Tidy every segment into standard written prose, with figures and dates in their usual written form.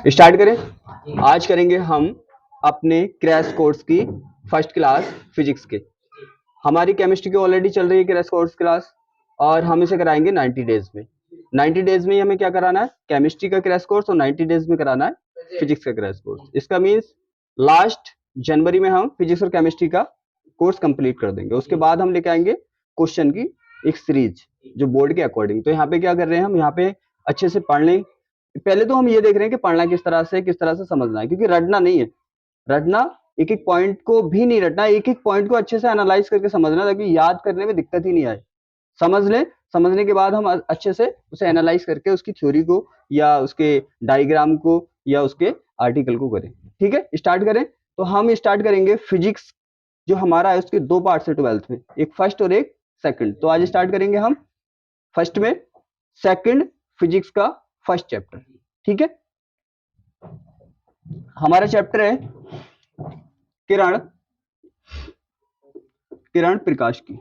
Start करें। आज करेंगे हम अपने क्रैश कोर्स की फर्स्ट क्लास फिजिक्स के। हमारी केमिस्ट्री की ऑलरेडी चल रही है क्रैश कोर्स क्लास और हम इसे कराएंगे 90 डेज में। 90 डेज में हमें क्या कराना है? केमिस्ट्री का क्रैश कोर्स और 90 डेज में कराना है फिजिक्स का क्रैश कोर्स। इसका मीन्स लास्ट जनवरी में हम फिजिक्स और केमिस्ट्री का कोर्स कंप्लीट कर देंगे। उसके बाद हम लेके आएंगे क्वेश्चन की एक सीरीज जो बोर्ड के अकॉर्डिंग। तो यहाँ पे क्या कर रहे हैं हम? यहाँ पे अच्छे से पढ़ लें। पहले तो हम ये देख रहे हैं कि पढ़ना किस तरह से समझना है, क्योंकि रटना नहीं है। रटना एक एक पॉइंट को भी नहीं रटना, एक एक पॉइंट को अच्छे से एनालाइज करके समझना, ताकि याद करने में दिक्कत ही नहीं आए। समझ लें, समझने के बाद हम अच्छे से उसे एनालाइज करके उसकी थ्योरी को या उसके डायग्राम को या उसके आर्टिकल को करें। ठीक है, स्टार्ट करें। तो हम स्टार्ट करेंगे फिजिक्स जो हमारा है उसके दो पार्ट से 12th में, एक फर्स्ट और एक सेकंड। तो आज स्टार्ट करेंगे हम फर्स्ट में सेकंड फिजिक्स का फर्स्ट चैप्टर। ठीक है, हमारा चैप्टर है किरण किरण प्रकाशिकी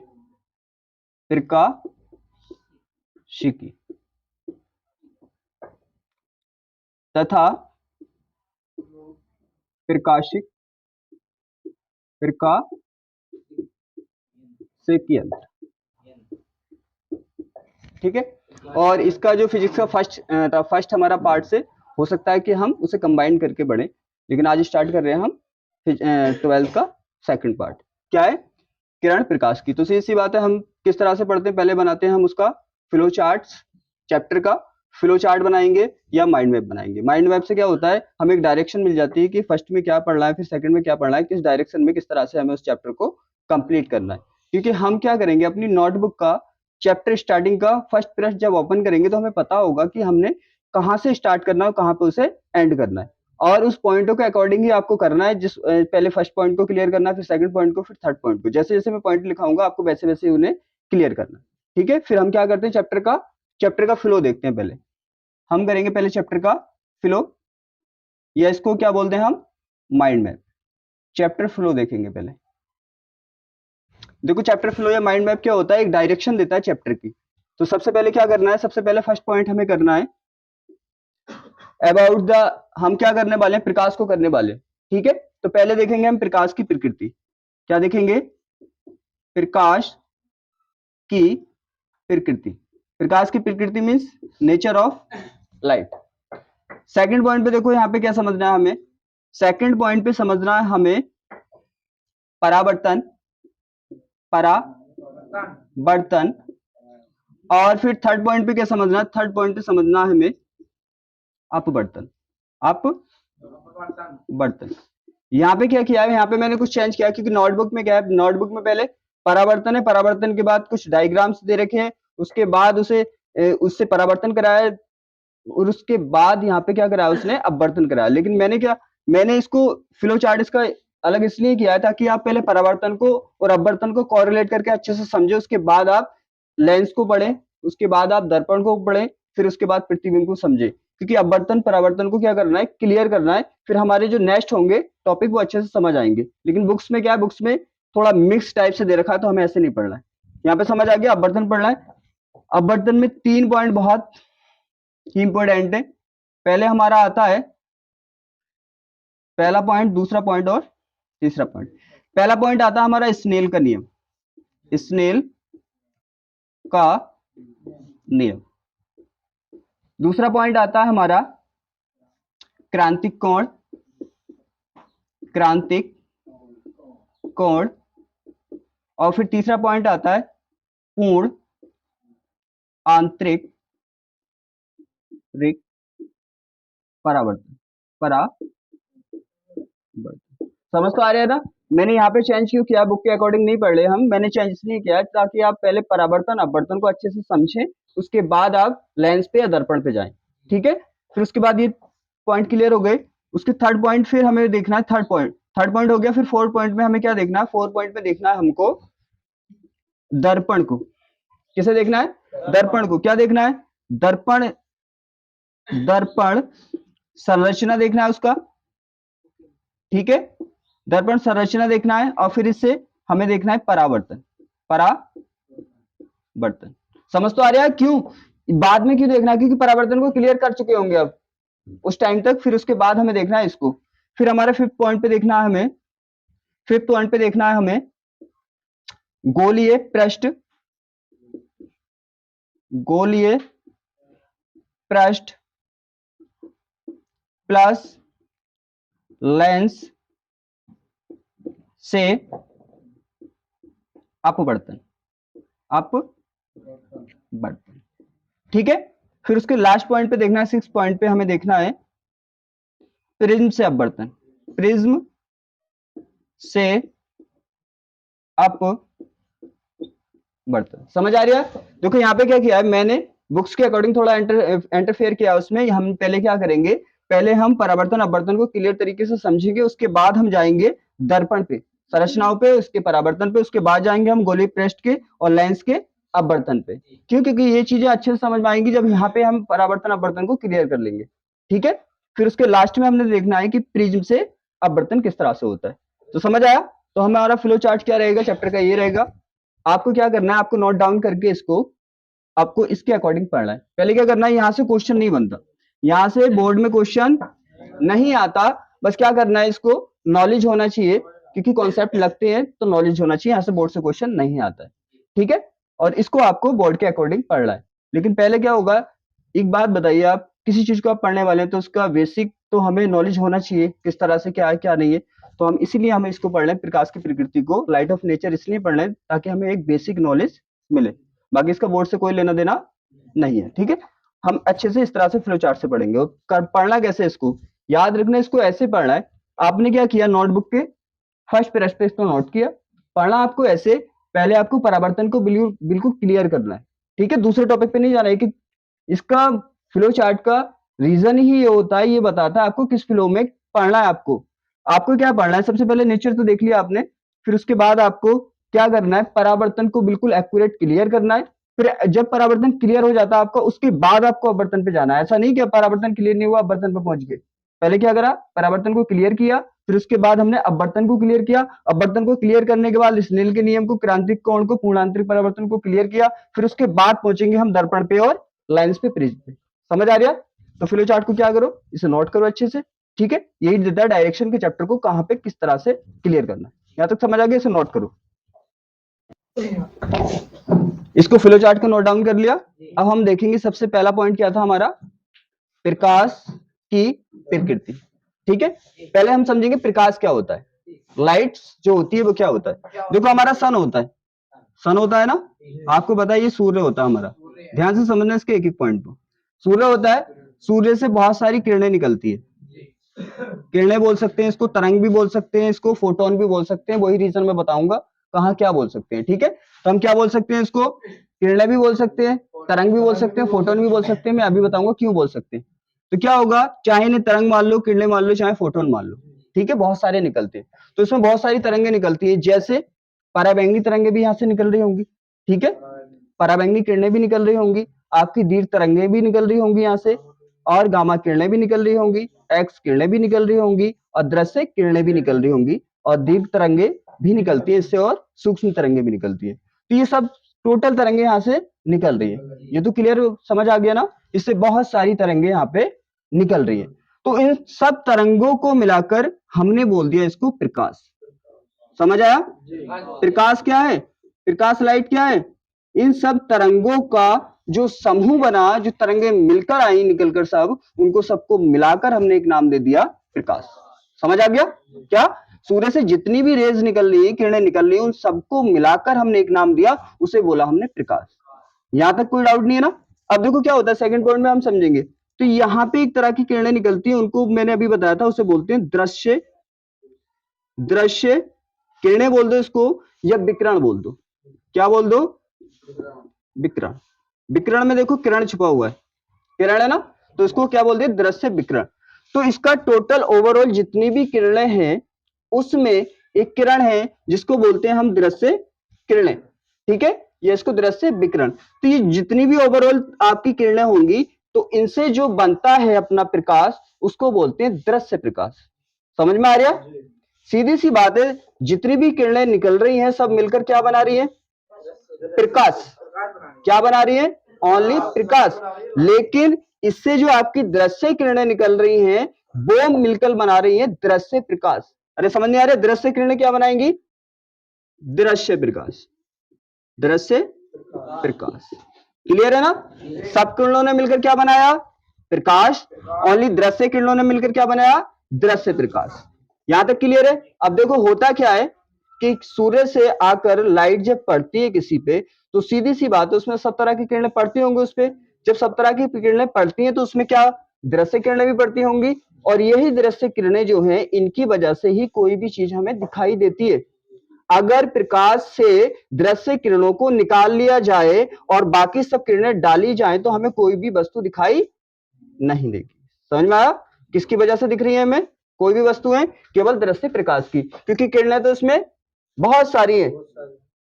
तथा प्रकाशिक प्रकाशिकी यंत्र। ठीक है, और इसका जो फिजिक्स का फर्स्ट हमारा पार्ट से हो सकता है कि हम उसे कंबाइन करके बढ़े, लेकिन आज स्टार्ट कर रहे हैं हम 12th का सेकंड पार्ट। क्या है? किरण प्रकाश की। तो सीधी सी बात है, हम किस तरह से पढ़ते हैं? पहले बनाते हैं हम उसका फ्लो चार्ट, चैप्टर का फ्लो चार्ट बनाएंगे या माइंड मैप बनाएंगे। माइंड मैप से क्या होता है, हमें एक डायरेक्शन मिल जाती है कि फर्स्ट में क्या पढ़ना है, फिर सेकंड में क्या पढ़ना है, किस डायरेक्शन में किस तरह से हमें उस चैप्टर को कंप्लीट करना है। क्योंकि हम क्या करेंगे, अपनी नोटबुक का चैप्टर स्टार्टिंग का फर्स्ट पृष्ठ जब ओपन करेंगे तो हमें पता होगा कि हमने कहाँ से स्टार्ट करना है और कहाँ पे उसे एंड करना है, और उस पॉइंटों के अकॉर्डिंग ही आपको करना है। जिस पहले फर्स्ट पॉइंट को क्लियर करना है, फिर सेकंड पॉइंट को, फिर थर्ड पॉइंट को। जैसे जैसे मैं पॉइंट लिखाऊंगा आपको वैसे वैसे उन्हें क्लियर करना है। ठीक है, फिर हम क्या करते हैं, चैप्टर का फ्लो देखते हैं। पहले हम करेंगे पहले चैप्टर का फ्लो, या इसको क्या बोलते हैं हम? Mind map. चैप्टर फ्लो देखेंगे पहले। देखो, चैप्टर फ्लो या माइंड मैप क्या होता है? एक डायरेक्शन देता है चैप्टर की। तो सबसे पहले क्या करना है, सबसे पहले फर्स्ट पॉइंट हमें करना है अबाउट द, हम क्या करने वाले हैं? प्रकाश को करने वाले हैं। ठीक है, तो पहले देखेंगे हम प्रकाश की प्रकृति। क्या देखेंगे? प्रकाश की प्रकृति। प्रकाश की प्रकृति means nature of light. Second point पे देखो, यहाँ पे क्या समझना है हमें? सेकंड पॉइंट पे समझना है हमें परावर्तन, और फिर थर्ड पॉइंट पे क्या समझना है? थर्ड पॉइंट पे समझना है हमें अपवर्तन। यहाँ पे क्या किया है? यहाँ पे मैंने कुछ चेंज किया, क्योंकि नोटबुक में क्या है, नोटबुक में पहले परावर्तन है, परावर्तन के बाद कुछ डायग्राम्स दे रखे हैं, उसके बाद उससे परावर्तन कराया, और उसके बाद यहाँ पे क्या कराया उसने? अपवर्तन कराया। लेकिन मैंने इसको फ्लो चार्ट इसका अलग इसलिए किया है ताकि आप पहले परावर्तन को और अपवर्तन को कोरिलेट करके अच्छे से समझे, उसके बाद आप लेंस को पढ़ें, उसके बाद आप दर्पण को पढ़ें, फिर उसके बाद प्रतिबिंब को समझे। क्योंकि अपवर्तन परावर्तन को क्या करना है? क्लियर करना है। फिर हमारे जो नेक्स्ट होंगे टॉपिक वो अच्छे से समझ आएंगे। लेकिन बुक्स में क्या है, बुक्स में थोड़ा मिक्स टाइप से दे रखा है, तो हमें ऐसे नहीं पढ़ना है। यहाँ पे समझ आ गया? अपवर्तन पढ़ना है। अपवर्तन में 3 पॉइंट बहुत ही इंपॉर्टेंट है। पहले हमारा आता है पहला पॉइंट, दूसरा पॉइंट और तीसरा पॉइंट। पहला पॉइंट आता है हमारा स्नेल का नियम, स्नेल का नियम। दूसरा पॉइंट आता है हमारा क्रांतिक कोण, और फिर तीसरा पॉइंट आता है पूर्ण आंतरिक परावर्तन। समझ तो आ रहा है ना? मैंने यहाँ पे चेंज क्यों किया? बुक के अकॉर्डिंग नहीं पढ़ रहे हम, मैंने चेंज इसलिए किया ताकि आप पहले परावर्तन अपवर्तन को अच्छे से समझें, उसके बाद आप लेंस पे या दर्पण पे जाएं। ठीक है, फिर उसके बाद ये पॉइंट क्लियर हो गए। उसके थर्ड पॉइंट फिर हमें देखना है, थर्ड पॉइंट हो गया। फिर फोर्थ पॉइंट में हमें क्या देखना है? फोर्थ पॉइंट में देखना है हमको दर्पण को। किसे देखना है? दर्पण को। क्या देखना है? दर्पण संरचना देखना है उसका। ठीक है, दर्पण संरचना देखना है, और फिर इससे हमें देखना है परावर्तन। समझ तो आ रहा है? क्यों बाद में क्यों देखना है? क्योंकि परावर्तन को क्लियर कर चुके होंगे अब। उस टाइम तक। फिर उसके बाद हमें देखना है इसको, फिर हमारे फिफ्थ पॉइंट पे देखना है हमें, फिफ्थ पॉइंट पे देखना है हमें गोलीय पृष्ठ, गोलीय पृष्ठ प्लस लेंस से अपवर्तन, अपवर्तन, ठीक है। फिर उसके लास्ट पॉइंट पे देखना है, सिक्स पॉइंट पे हमें देखना है प्रिज्म से अपवर्तन, प्रिज्म से अपवर्तन। समझ आ रही है? देखो यहाँ पे क्या किया है मैंने, बुक्स के अकॉर्डिंग थोड़ा इंटरफेयर किया उसमें। हम पहले क्या करेंगे, पहले हम परावर्तन अपवर्तन को क्लियर तरीके से समझेंगे, उसके बाद हम जाएंगे दर्पण पे, संरचनाओं पे, उसके परावर्तन पे, उसके बाद जाएंगे हम गोलीय पृष्ठ के और लेंस के अपवर्तन पे। क्यों? क्योंकि ये चीजें अच्छे से समझ में आएंगी जब यहाँ पे हम परावर्तन अपवर्तन को क्लियर कर लेंगे, ठीक है। फिर उसके लास्ट में हमने देखना है कि प्रिज्म से अपवर्तन किस तरह से होता है। तो समझ आया? तो हमारा फ्लो चार्ट क्या रहेगा चैप्टर का, ये रहेगा। आपको क्या करना है, आपको नोट डाउन करके इसको आपको इसके अकॉर्डिंग पढ़ना है। पहले क्या करना है, यहां से क्वेश्चन नहीं बनता, यहां से बोर्ड में क्वेश्चन नहीं आता, बस क्या करना है, इसको नॉलेज होना चाहिए, क्योंकि कॉन्सेप्ट लगते हैं तो नॉलेज होना चाहिए। यहां से बोर्ड से क्वेश्चन नहीं आता है, ठीक है। और इसको आपको बोर्ड के अकॉर्डिंग पढ़ना है। लेकिन पहले क्या होगा, एक बात बताइए, आप किसी चीज को आप पढ़ने वाले हैं तो उसका बेसिक तो हमें नॉलेज होना चाहिए, किस तरह से क्या है क्या नहीं है। तो हम इसीलिए हम इसको पढ़ रहे हैं, प्रकाश की प्रकृति को, लाइट ऑफ नेचर इसलिए पढ़ रहे हैं ताकि हमें एक बेसिक नॉलेज मिले। बाकी इसका बोर्ड से कोई लेना देना नहीं है, ठीक है। हम अच्छे से इस तरह से फ्लो चार्ट से पढ़ेंगे। और पढ़ना कैसे, इसको याद रखना, इसको ऐसे पढ़ना है। आपने क्या किया, नोटबुक के फर्स्ट पेज पे इसको नोट किया। पढ़ना आपको ऐसे, पहले आपको परावर्तन को बिल्कुल बिल्कुल क्लियर करना है, ठीक है। दूसरे टॉपिक पे नहीं जाना है, कि इसका फ्लो चार्ट का रीजन ही ये होता है, ये बताता है आपको किस फ्लो में पढ़ना है। आपको आपको क्या पढ़ना है, सबसे पहले नेचर तो देख लिया आपने, फिर उसके बाद आपको क्या करना है, परावर्तन को बिल्कुल एक्यूरेट क्लियर करना है। फिर जब परावर्तन क्लियर हो जाता है आपका, उसके बाद आपको अपवर्तन पे जाना है। ऐसा नहीं कि परावर्तन क्लियर नहीं हुआ अपवर्तन पे पहुंच गए। पहले क्या करा, परावर्तन को क्लियर किया, फिर उसके बाद हमने अपवर्तन को क्लियर किया। अपवर्तन को क्लियर करने के बाद स्नेल के नियम को, क्रांतिक कोण को, पूर्णांतरिक परावर्तन को क्लियर किया। फिर उसके बाद पहुंचेंगे हम दर्पण पे और लाइंस पे, प्रिज्म पे। समझ आ रहा है? तो फ्लो चार्ट को क्या करो, इसे नोट करो अच्छे से, ठीक है। यही देता है डायरेक्शन के चैप्टर को कहां पे किस तरह से क्लियर करना है। यहां तक समझ आ गया? इसे नोट करो, इसको फ्लो चार्ट को नोट डाउन कर लिया। अब हम देखेंगे सबसे पहला पॉइंट क्या था हमारा, प्रकाश की प्रकृति, ठीक है। पहले हम समझेंगे प्रकाश क्या होता है, लाइट जो होती है वो क्या होता है। देखो हमारा सन होता है, सन होता है ना, आपको पता है ये सूर्य होता है हमारा। ध्यान से समझना इसके एक एक पॉइंट को। सूर्य होता है, सूर्य से बहुत सारी किरणें निकलती है, किरणें बोल सकते हैं इसको, तरंग भी बोल सकते हैं इसको, फोटोन भी बोल सकते हैं। वही रीजन मैं बताऊंगा कहाँ क्या बोल सकते हैं, ठीक है। तो हम क्या बोल सकते हैं इसको, किरणें भी बोल सकते हैं, तरंग भी बोल सकते हैं, फोटोन भी बोल सकते हैं। मैं अभी बताऊंगा क्यों बोल सकते हैं। तो क्या होगा, चाहे इन्हें तरंग मान लो, किरणें मान लो, चाहे फोटोन मान लो, ठीक है। बहुत सारे निकलते हैं, तो इसमें बहुत सारी तरंगें निकलती है। जैसे पराबैंगनी तरंगें भी यहाँ से निकल रही होंगी, ठीक है। पराबैंगनी किरणें भी निकल रही होंगी, आपकी दीर्घ तरंगें भी निकल रही होंगी यहाँ से, और गामा किरणें भी निकल रही होंगी, एक्स किरणें भी निकल रही होंगी, और दृश्य किरणें भी निकल रही होंगी, और दीर्घ तरंगें भी निकलती है इससे, और सूक्ष्म तरंगें भी निकलती है। तो ये सब टोटल तरंगें यहाँ से निकल रही है। ये तो क्लियर समझ आ गया ना, इससे बहुत सारी तरंगें यहाँ पे निकल रही है। तो इन सब तरंगों को मिलाकर हमने बोल दिया इसको प्रकाश। समझ आया? प्रकाश क्या है, प्रकाश लाइट क्या है, इन सब तरंगों का जो समूह बना, जो तरंगे मिलकर आई निकलकर, सब उनको सबको मिलाकर हमने एक नाम दे दिया प्रकाश। समझ आ गया? क्या सूर्य से जितनी भी रेज निकल रही है, किरणें निकल रही है, उन सबको मिलाकर हमने एक नाम दिया, उसे बोला हमने प्रकाश। यहां तक कोई डाउट नहीं है ना? अब देखो क्या होता है, सेकंड पॉइंट में हम समझेंगे। तो यहाँ पे एक तरह की किरणें निकलती है, उनको मैंने अभी बताया था, उसे बोलते हैं दृश्य, दृश्य किरणें बोल दो इसको, या विकिरण बोल दो। क्या बोल दो? विकिरण। विकिरण में देखो किरण छुपा हुआ है, किरण है ना, तो इसको क्या बोलते हैं, दृश्य विकिरण। तो इसका टोटल ओवरऑल जितनी भी किरणें हैं, उसमें एक किरण है जिसको बोलते हैं हम दृश्य किरणें, ठीक है। ये इसको दृश्य विकिरण। तो ये जितनी भी ओवरऑल आपकी किरणें होंगी, तो इनसे जो बनता है अपना प्रकाश, उसको बोलते हैं दृश्य प्रकाश। समझ में आ रहा? सीधी सी बात है, जितनी भी किरणें निकल रही हैं, सब मिलकर क्या बना रही है, प्रकाश। क्या बना रही है, ओनली प्रकाश। लेकिन इससे जो आपकी दृश्य किरणें निकल रही हैं वो मिलकर बना रही हैं दृश्य प्रकाश। अरे समझ नहीं आ रहा, दृश्य किरणें क्या बनाएंगी? दृश्य प्रकाश, दृश्य प्रकाश। क्लियर है ना? सब किरणों ने मिलकर क्या बनाया? प्रकाश। ओनली दृश्य किरणों ने मिलकर क्या बनाया? दृश्य प्रकाश। यहां तक क्लियर है? अब देखो होता क्या है कि सूर्य से आकर लाइट जब पड़ती है किसी पे तो सीधी सी बात है उसमें सब तरह की किरणें पड़ती होंगी उस पे। जब सब तरह की किरणें पड़ती हैं तो उसमें क्या दृश्य किरणें भी पड़ती होंगी, और यही दृश्य किरणें जो हैं इनकी वजह से ही कोई भी चीज हमें दिखाई देती है। अगर प्रकाश से दृश्य किरणों को निकाल लिया जाए और बाकी सब किरणें डाली जाएं तो हमें कोई भी वस्तु दिखाई नहीं देगी। समझ में आया? किसकी वजह से दिख रही है हमें कोई भी वस्तु है? केवल दृश्य प्रकाश की, क्योंकि किरणें तो इसमें बहुत सारी हैं,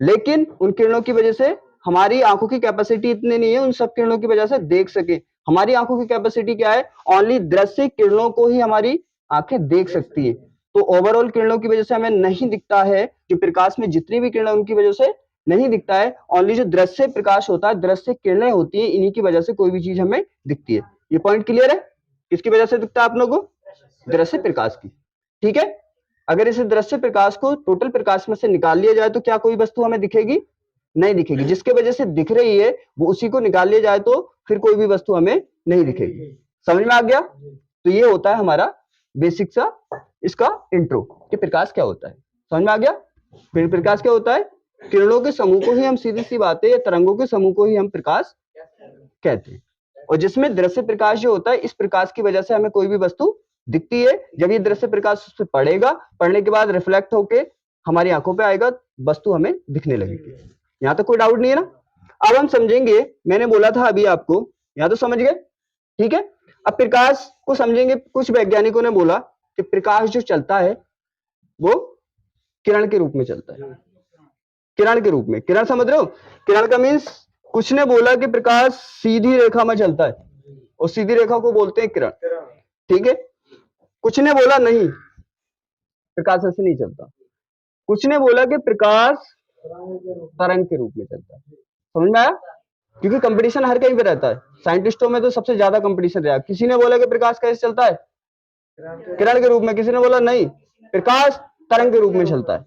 लेकिन उन किरणों की वजह से हमारी आंखों की कैपेसिटी इतनी नहीं है उन सब किरणों की वजह से देख सके। हमारी आंखों की कैपेसिटी क्या है? ओनली दृश्य किरणों को ही हमारी आंखें देख सकती है। तो ओवरऑल किरणों की वजह से हमें नहीं दिखता है कि प्रकाश में जितनी भी किरणें उनकी वजह से नहीं दिखता है। ओनली जो दृश्य प्रकाश होता है, दृश्य किरणें होती है, इन्हीं की वजह से कोई भी चीज हमें दिखती है। ये पॉइंट क्लियर है? किसकी वजह से दिखता है आप लोगों को? दृश्य प्रकाश की। ठीक है? अगर इस दृश्य प्रकाश को टोटल प्रकाश में से निकाल लिया जाए तो क्या कोई वस्तु हमें दिखेगी? नहीं दिखेगी। जिसके वजह से दिख रही है वो उसी को निकाल लिया जाए तो फिर कोई भी वस्तु हमें नहीं दिखेगी। समझ में आ गया? तो ये होता है हमारा बेसिक सा इसका इंट्रो कि प्रकाश क्या होता है। समझ में आ गया? फिर प्रकाश क्या होता है? किरणों के समूह को ही हम सीधी सी बात है, तरंगों के समूह को ही हम प्रकाश कहते हैं। और जिसमें दृश्य प्रकाश जो होता है, इस प्रकाश की वजह से हमें कोई भी वस्तु दिखती है। जब ये दृश्य प्रकाश उस पर पड़ेगा, पड़ने के बाद रिफ्लेक्ट होके हमारी आंखों पे आएगा, वस्तु हमें दिखने लगेगी। यहाँ तक कोई डाउट नहीं है ना? अब हम समझेंगे, मैंने बोला था अभी आपको, यहाँ तो समझ गए? ठीक है। अब प्रकाश को समझेंगे। कुछ वैज्ञानिकों ने बोला कि प्रकाश जो चलता है वो किरण के रूप में चलता है। किरण के रूप में, किरण समझ रहे हो? किरण का मीन्स, कुछ ने बोला कि प्रकाश सीधी रेखा में चलता है और सीधी रेखा को बोलते हैं किरण। ठीक है। कुछ ने बोला नहीं, प्रकाश ऐसे नहीं चलता। कुछ ने बोला कि प्रकाश तरंग के रूप में चलता है। समझ में आया? क्योंकि कंपटीशन हर कहीं पे रहता है, साइंटिस्टों में तो सबसे ज्यादा कंपटीशन रहा। किसी ने बोला कि प्रकाश कैसे चलता है? किरण के रूप में। किसी ने बोला नहीं, प्रकाश तरंग के रूप में चलता है।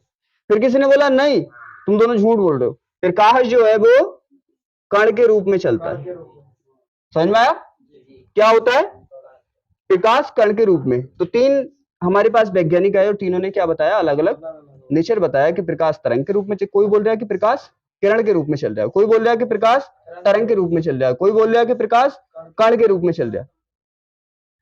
फिर किसी ने बोला नहीं, तुम दोनों झूठ बोल रहे हो, प्रकाश जो है वो कण के रूप में चलता है। समझ में आया? क्या होता है? प्रकाश कण के रूप में। तो तीन हमारे पास वैज्ञानिक आए और तीनों ने क्या बताया? अलग अलग नेचर बताया कि प्रकाश तरंग के रूप में, कोई बोल रहा है कि प्रकाश किरण के रूप में चल रहा है, कोई बोल रहा है कि प्रकाश तरंग के रूप में चल रहा है, कोई बोल रहा है कि प्रकाश कण के रूप में चल रहा है।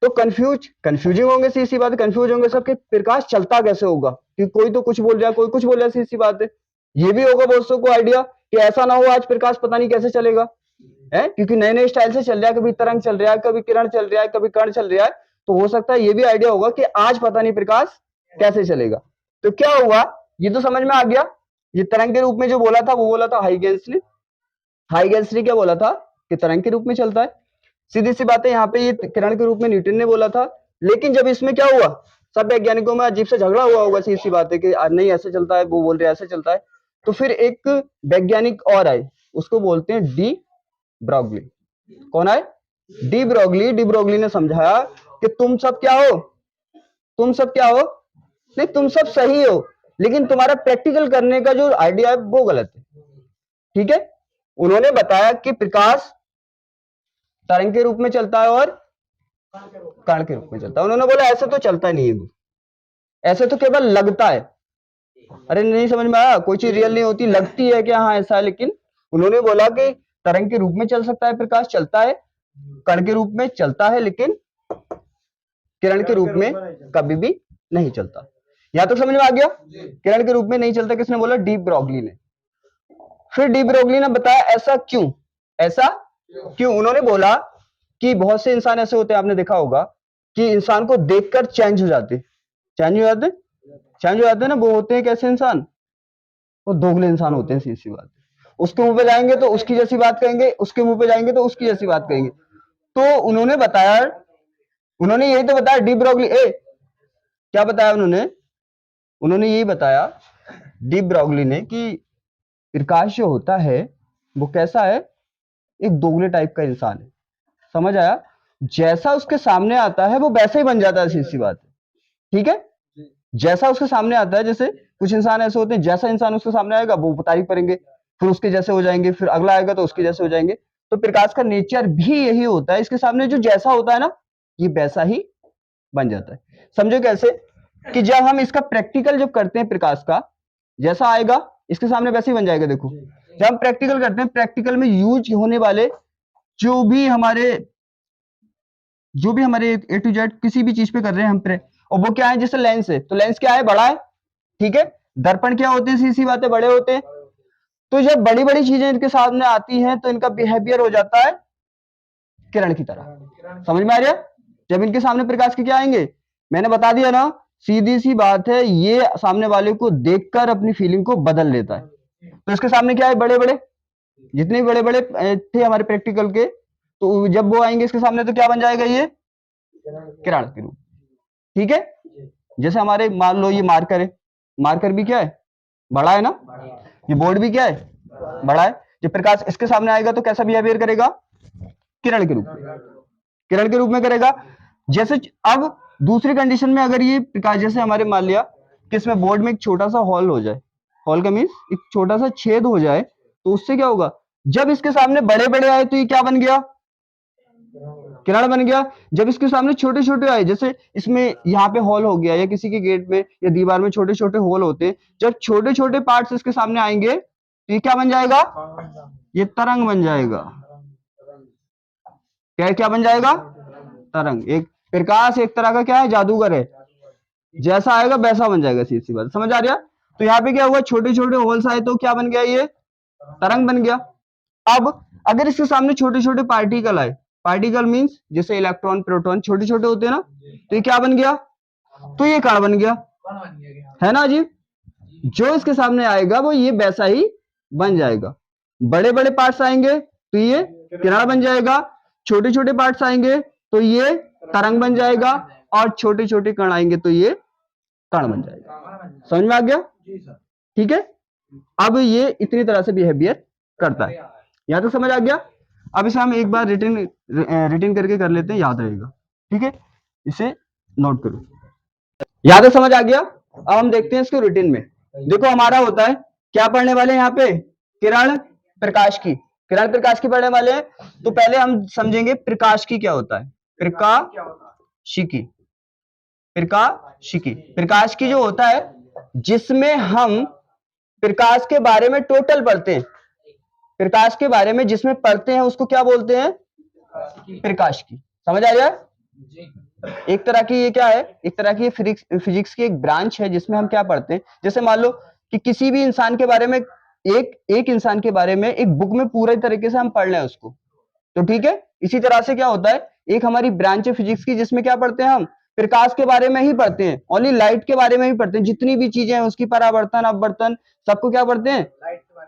तो कंफ्यूजिंग होंगे, सी बात है, कंफ्यूज होंगे सब कि प्रकाश चलता कैसे होगा, कि कोई तो कुछ बोल रहा है, कोई कुछ बोल रहा है, सी बात है। ये भी होगा बहुत को आइडिया कि ऐसा ना हो आज प्रकाश पता नहीं कैसे चलेगा है, क्योंकि नए नए स्टाइल से चल रहा है, कभी तरंग चल रहा है, कभी किरण चल रहा है, कभी कण चल रहा है। तो हो सकता है ये भी आइडिया होगा कि आज पता नहीं प्रकाश कैसे चलेगा। तो क्या हुआ, ये तो समझ में आ गया। ये तरंग के रूप में जो बोला था वो बोला था हाइगेंस ने। हाइगेंस ने क्या बोला था? कि तरंग के रूप में चलता है। सीधी सी बात है, यहाँ पे ये किरण के रूप में न्यूटन ने बोला था। लेकिन जब इसमें क्या हुआ, सब वैज्ञानिकों में अजीब से झगड़ा हुआ होगा, सीधी सी बात है कि नहीं ऐसे चलता है, वो बोल रहे ऐसे चलता है। तो फिर एक वैज्ञानिक और आए, उसको बोलते हैं डी ब्रॉगली। कौन आए? De Broglie. डी ब्रॉगली ने समझाया कि तुम सब क्या हो, तुम सब क्या हो, नहीं तुम सब सही हो, लेकिन तुम्हारा प्रैक्टिकल करने का जो आइडिया है वो गलत है। ठीक है। उन्होंने बताया कि प्रकाश तरंग के रूप में चलता है और कण के रूप में चलता है। उन्होंने बोला ऐसे तो चलता नहीं है, ऐसे तो केवल लगता है। अरे नहीं समझ में आया? कोई चीज रियल नहीं होती, लगती है कि हाँ ऐसा है, लेकिन उन्होंने बोला कि तरंग के रूप में चल सकता है प्रकाश, चलता है, कण के रूप में चलता है, लेकिन किरण के रूप में कभी भी नहीं चलता। यहां तक समझ में आ गया? किरण के रूप में नहीं चलता किसने बोला? डी ब्रॉगली ने। फिर डी ब्रॉगली ने बताया ऐसा क्यों, ऐसा क्यों। उन्होंने बोला कि बहुत से इंसान ऐसे होते हैं, आपने देखा होगा कि इंसान को देखकर चेंज हो जाते, चेंज हो जाते, चेंज हो जाते ना। वो होते हैं कैसे इंसान? वो दोगले इंसान होते हैं, सीधी सी बात। उसके मुंह पे जाएंगे तो उसकी जैसी बात कहेंगे, उसके मुंह पे जाएंगे तो उसकी जैसी बात कहेंगे। तो उन्होंने बताया, उन्होंने यही तो बताया डी ब्रॉगली, क्या बताया उन्होंने? उन्होंने यही बताया डी ब्रॉगली ने कि प्रकाश जो होता है वो कैसा है? एक दोगले टाइप का इंसान है। समझ आया? जैसा उसके सामने आता है वो वैसे ही बन जाता है, सीधी सी बात है, ठीक है। जैसा उसके सामने आता है, जैसे कुछ इंसान ऐसे होते हैं, जैसा इंसान उसके सामने आएगा वो तारीफ करेंगे, फिर उसके जैसे हो जाएंगे, फिर अगला आएगा तो उसके जैसे हो जाएंगे। तो प्रकाश का नेचर भी यही होता है, इसके सामने जो जैसा होता है ना, ये वैसा ही बन जाता है। समझो कैसे, कि जब हम इसका प्रैक्टिकल जब करते हैं, प्रकाश का जैसा आएगा इसके सामने वैसे ही बन जाएगा। देखो, जब हम प्रैक्टिकल करते हैं, प्रैक्टिकल में यूज होने वाले जो भी हमारे ए टू जेड किसी भी चीज पे कर रहे हैं हम और वो क्या है, जैसे लेंस है, तो लेंस क्या है, बड़ा है, ठीक है। दर्पण क्या होते हैं, सीधी सी बातें, बड़े होते हैं। तो जब बड़ी बड़ी चीजें इनके सामने आती हैं तो इनका बिहेवियर हो जाता है किरण की तरह। समझ में आ रहा है? जब इनके सामने प्रकाश के क्या आएंगे, मैंने बता दिया ना, सीधी सी बात है, ये सामने वाले को देखकर अपनी फीलिंग को बदल लेता है। तो इसके सामने क्या है, बड़े बड़े, जितने बड़े बड़े थे हमारे प्रैक्टिकल के, तो जब वो आएंगे इसके सामने तो क्या बन जाएगा, ये किरण के रूप, ठीक है। जैसे हमारे मान लो ये मार्कर है, मार्कर भी क्या है, बड़ा है ना। ये बोर्ड भी क्या है, बड़ा है। जब प्रकाश इसके सामने आएगा तो कैसा बिहेवियर करेगा, किरण के रूप में, किरण के रूप में करेगा। जैसे अब दूसरी कंडीशन में अगर ये प्रकाश, जैसे हमारे मान लिया कि इसमें बोर्ड में एक छोटा सा हॉल हो जाए, हॉल का मीन्स एक छोटा सा छेद हो जाए, तो उससे क्या होगा, जब इसके सामने बड़े बड़े आए तो ये क्या बन गया, किरण बन गया। जब इसके सामने छोटे छोटे आए, जैसे इसमें यहाँ पे हॉल हो गया, या किसी के गेट में या दीवार में छोटे छोटे होल होते हैं, जब छोटे छोटे पार्ट्स इसके सामने आएंगे तो ये क्या बन जाएगा, ये तरंग बन जाएगा। क्या क्या बन जाएगा, तरंग। एक प्रकाश एक तरह का क्या है, जादूगर है, जैसा आएगा वैसा बन जाएगा, सीधी सी बात, समझ आ रहा है? तो यहाँ पे क्या हुआ, छोटे छोटे होल्स आए तो क्या बन गया, ये तरंग बन गया। अब अगर इसके सामने छोटे छोटे पार्टिकल आए, पार्टिकल मींस जैसे इलेक्ट्रॉन प्रोटॉन छोटे छोटे होते हैं ना, तो ये क्या बन गया, तो ये कण बन गया, है ना जी। जो इसके सामने आएगा वो ये वैसा ही बन जाएगा। बड़े बड़े पार्ट्स आएंगे तो ये किरण बन जाएगा, छोटे छोटे पार्ट्स आएंगे तो ये तरंग बन जाएगा, और छोटे छोटे कण आएंगे तो ये कण बन जाएगा। समझ में आ गया, ठीक है। अब ये इतनी तरह से बिहेवियर करता है, यहां तक समझ आ गया। अब इसे हम एक बार रिटर्न रिटर्न करके कर लेते हैं, याद रहेगा, ठीक है। इसे नोट करो, याद है, समझ आ गया। अब हम देखते हैं इसको रिटर्न में। देखो हमारा होता है, क्या पढ़ने वाले हैं यहाँ पे, किरण प्रकाश की, किरण प्रकाश की पढ़ने वाले हैं। तो पहले हम समझेंगे प्रकाश की क्या होता है, प्रकाशिकी, प्रकाशिकी, प्रकाश की जो होता है, जिसमें हम प्रकाश के बारे में टोटल पढ़ते हैं, प्रकाश के बारे में जिसमें पढ़ते हैं उसको क्या बोलते हैं, प्रकाश की। समझ आ रहा है? एक तरह की ये क्या है, एक तरह की फिजिक्स की एक ब्रांच है जिसमें हम क्या पढ़ते हैं। जैसे मान लो कि किसी भी इंसान के बारे में, एक इंसान के बारे में एक बुक में पूरे तरीके से हम पढ़ लें उसको, तो ठीक है। इसी तरह से क्या होता है, एक हमारी ब्रांच है फिजिक्स की जिसमें क्या पढ़ते हैं हम, प्रकाश के बारे में ही पढ़ते हैं, ओनली लाइट के बारे में ही पढ़ते हैं, जितनी भी चीजें हैं उसकी परावर्तन अपवर्तन सबको क्या पढ़ते हैं,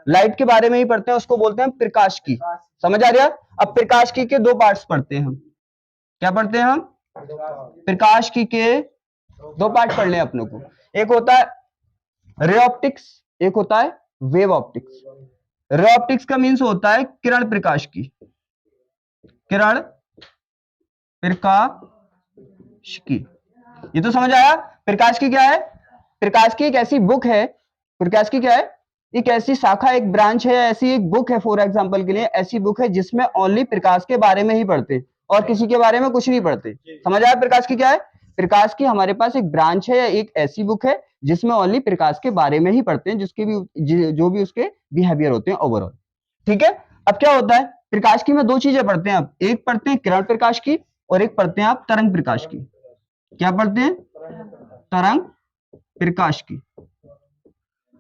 लाइट के बारे में ही पढ़ते हैं, उसको बोलते हैं प्रकाश की। समझ आ रहा है? अब प्रकाश की के दो पार्ट्स पढ़ते हैं हम, क्या पढ़ते हैं हम, प्रकाश की के दो पार्ट पढ़ लें अपनों को। एक होता है रे ऑप्टिक्स, एक होता है वेव ऑप्टिक्स। रे ऑप्टिक्स का मीन्स होता है किरण प्रकाश की, किरण प्रकाश की, ये तो समझ आया। प्रकाश की क्या है, प्रकाश की एक ऐसी बुक है, प्रकाश की क्या है, एक ऐसी शाखा, एक ब्रांच है, ऐसी एक बुक है, फॉर एग्जांपल के लिए ऐसी बुक है जिसमें ओनली प्रकाश के बारे में ही पढ़ते और किसी के बारे में कुछ नहीं पढ़ते। समझ आया प्रकाश की क्या है, प्रकाश की हमारे पास एक ब्रांच है, एक ऐसी बुक है जिसमें ओनली प्रकाश के बारे में ही पढ़ते हैं, जिसके भी जो भी उसके बिहेवियर होते हैं ओवरऑल, ठीक है। अब क्या होता है, प्रकाश की में दो चीजें पढ़ते हैं आप, एक पढ़ते हैं किरण प्रकाश की और एक पढ़ते हैं आप तरंग प्रकाश की। क्या पढ़ते हैं, तरंग प्रकाश की।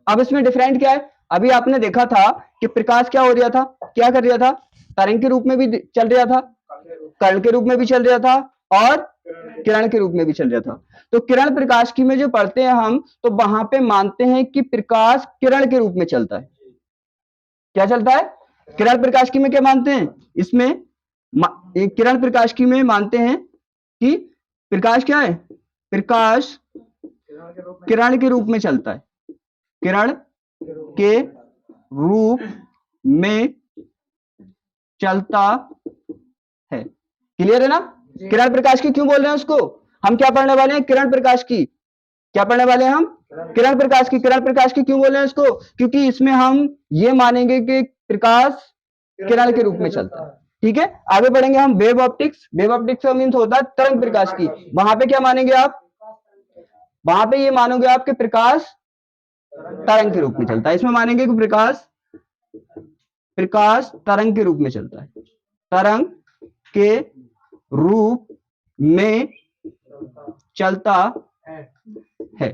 अब इसमें डिफरेंट क्या है, अभी आपने देखा था कि प्रकाश क्या हो रहा था, क्या कर रहा था, तरंग के रूप में भी चल रहा था, कर्ण के रूप में भी चल रहा था, और किरण के रूप में भी चल रहा था। तो किरण प्रकाश की में जो पढ़ते हैं हम, तो वहां पे मानते हैं कि प्रकाश किरण के रूप में चलता है। क्या चलता है, किरण प्रकाश की में क्या मानते हैं, इसमें किरण प्रकाश की में मानते हैं कि प्रकाश क्या है, प्रकाश किरण के रूप में चलता है, किरण के रूप में चलता है। क्लियर है ना? किरण प्रकाश की क्यों बोल रहे हैं उसको? हम क्या पढ़ने वाले हैं? किरण प्रकाश की। क्या पढ़ने वाले हैं हम? किरण प्रकाश की। किरण प्रकाश की क्यों बोल रहे हैं इसको? क्योंकि इसमें हम ये मानेंगे कि प्रकाश किरण के रूप में चलता है। ठीक है, आगे बढ़ेंगे हम। Wave optics. वेव ऑप्टिक्स का मीन्स होता है तरंग प्रकाश की। वहां पे क्या मानेंगे आप? वहां पे ये मानोगे आप कि प्रकाश तरंग के रूप में चलता है। इसमें मानेंगे कि प्रकाश प्रकाश तरंग के रूप में चलता है, तरंग के रूप में चलता है।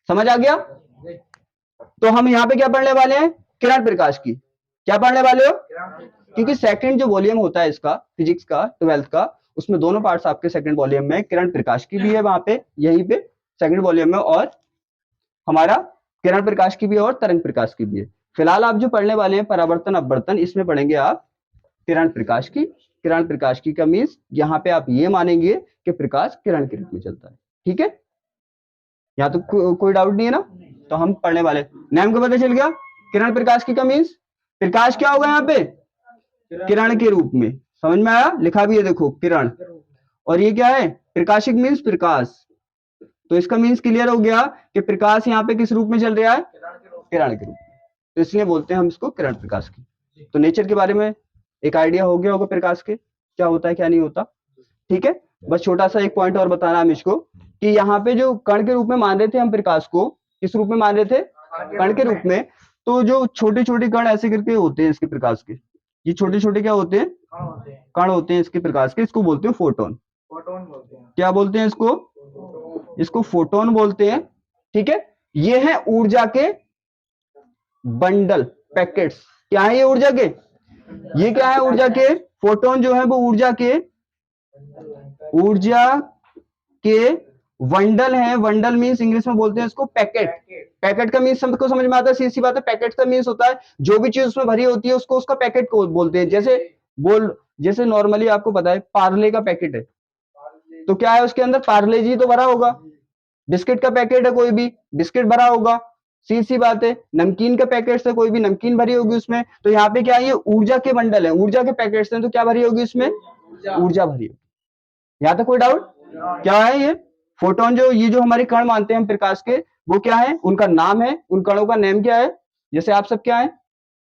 समझ आ गया? तो हम यहां पे क्या पढ़ने वाले हैं? किरण प्रकाश की। क्या पढ़ने वाले हो? क्योंकि सेकंड जो वॉल्यूम होता है इसका, फिजिक्स का 12th का, उसमें दोनों पार्ट्स आपके सेकंड वॉल्यूम में, किरण प्रकाश की भी है वहां पे, यहीं पे सेकंड वॉल्यूम में, और हमारा किरण प्रकाश की भी है और तरंग प्रकाश की भी है। फिलहाल आप जो पढ़ने वाले हैं परावर्तन अपवर्तन, इसमें पढ़ेंगे आप किरण प्रकाश की। किरण प्रकाश की का मीन्स यहाँ पे आप ये मानेंगे कि प्रकाश किरण के रूप में चलता है। ठीक है, यहाँ तो कोई डाउट नहीं है ना? तो हम पढ़ने वाले, नाम को पता चल गया। किरण प्रकाश की का मीन्स प्रकाश क्या होगा यहाँ पे? किरण के रूप में। समझ में आया? लिखा भी है देखो, किरण। और ये क्या है? प्रकाशिक मीन्स प्रकाश। तो इसका मीन्स क्लियर हो गया कि प्रकाश यहाँ पे किस रूप में चल रहा है? किरण के रूप में। तो इसलिए बोलते हैं हम इसको किरण प्रकाश की। तो नेचर के बारे में एक आइडिया हो गया होगा प्रकाश के, क्या होता है क्या नहीं होता। ठीक है, बस छोटा सा एक पॉइंट और बताना हम इसको, कि यहाँ पे जो कण के रूप में मान रहे थे हम प्रकाश को, किस रूप में मान रहे थे? कण के रूप में। तो जो छोटे छोटे कण ऐसे करके होते हैं इसके प्रकाश के, ये छोटे छोटे क्या होते हैं? कण होते हैं इसके प्रकाश के, इसको बोलते हैं फोटोन। क्या बोलते हैं इसको? इसको फोटोन बोलते हैं। ठीक है, ये है ऊर्जा के बंडल, पैकेट्स। क्या है ये? ऊर्जा के। ये क्या है? ऊर्जा के। फोटोन जो है वो ऊर्जा के वंडल है। वंडल मीन्स इंग्लिश में बोलते हैं इसको पैकेट। पैकेट का मीन्स सबको समझ में आता है, सीधी सी बात है। पैकेट का मीन्स होता है जो भी चीज उसमें भरी होती है उसको उसका पैकेट को बोलते हैं। जैसे नॉर्मली आपको पता है पार्ले का पैकेट है, तो क्या है उसके अंदर? पार्ले जी तो भरा होगा। बिस्किट का पैकेट है, कोई भी बिस्किट भरा होगा। सीधी सी बात है, नमकीन का पैकेट से कोई भी नमकीन भरी होगी उसमें। तो यहाँ पे क्या है? ये ऊर्जा के बंडल है, ऊर्जा के पैकेट्स हैं, तो क्या भरी होगी इसमें? ऊर्जा भरी होगी। यहाँ तक कोई डाउट? क्या है ये? फोटोन जो ये जो हमारे कण मानते हैं हम प्रकाश के, वो क्या है? उनका नाम है, उन कणों का नेम क्या है? जैसे आप सब क्या है?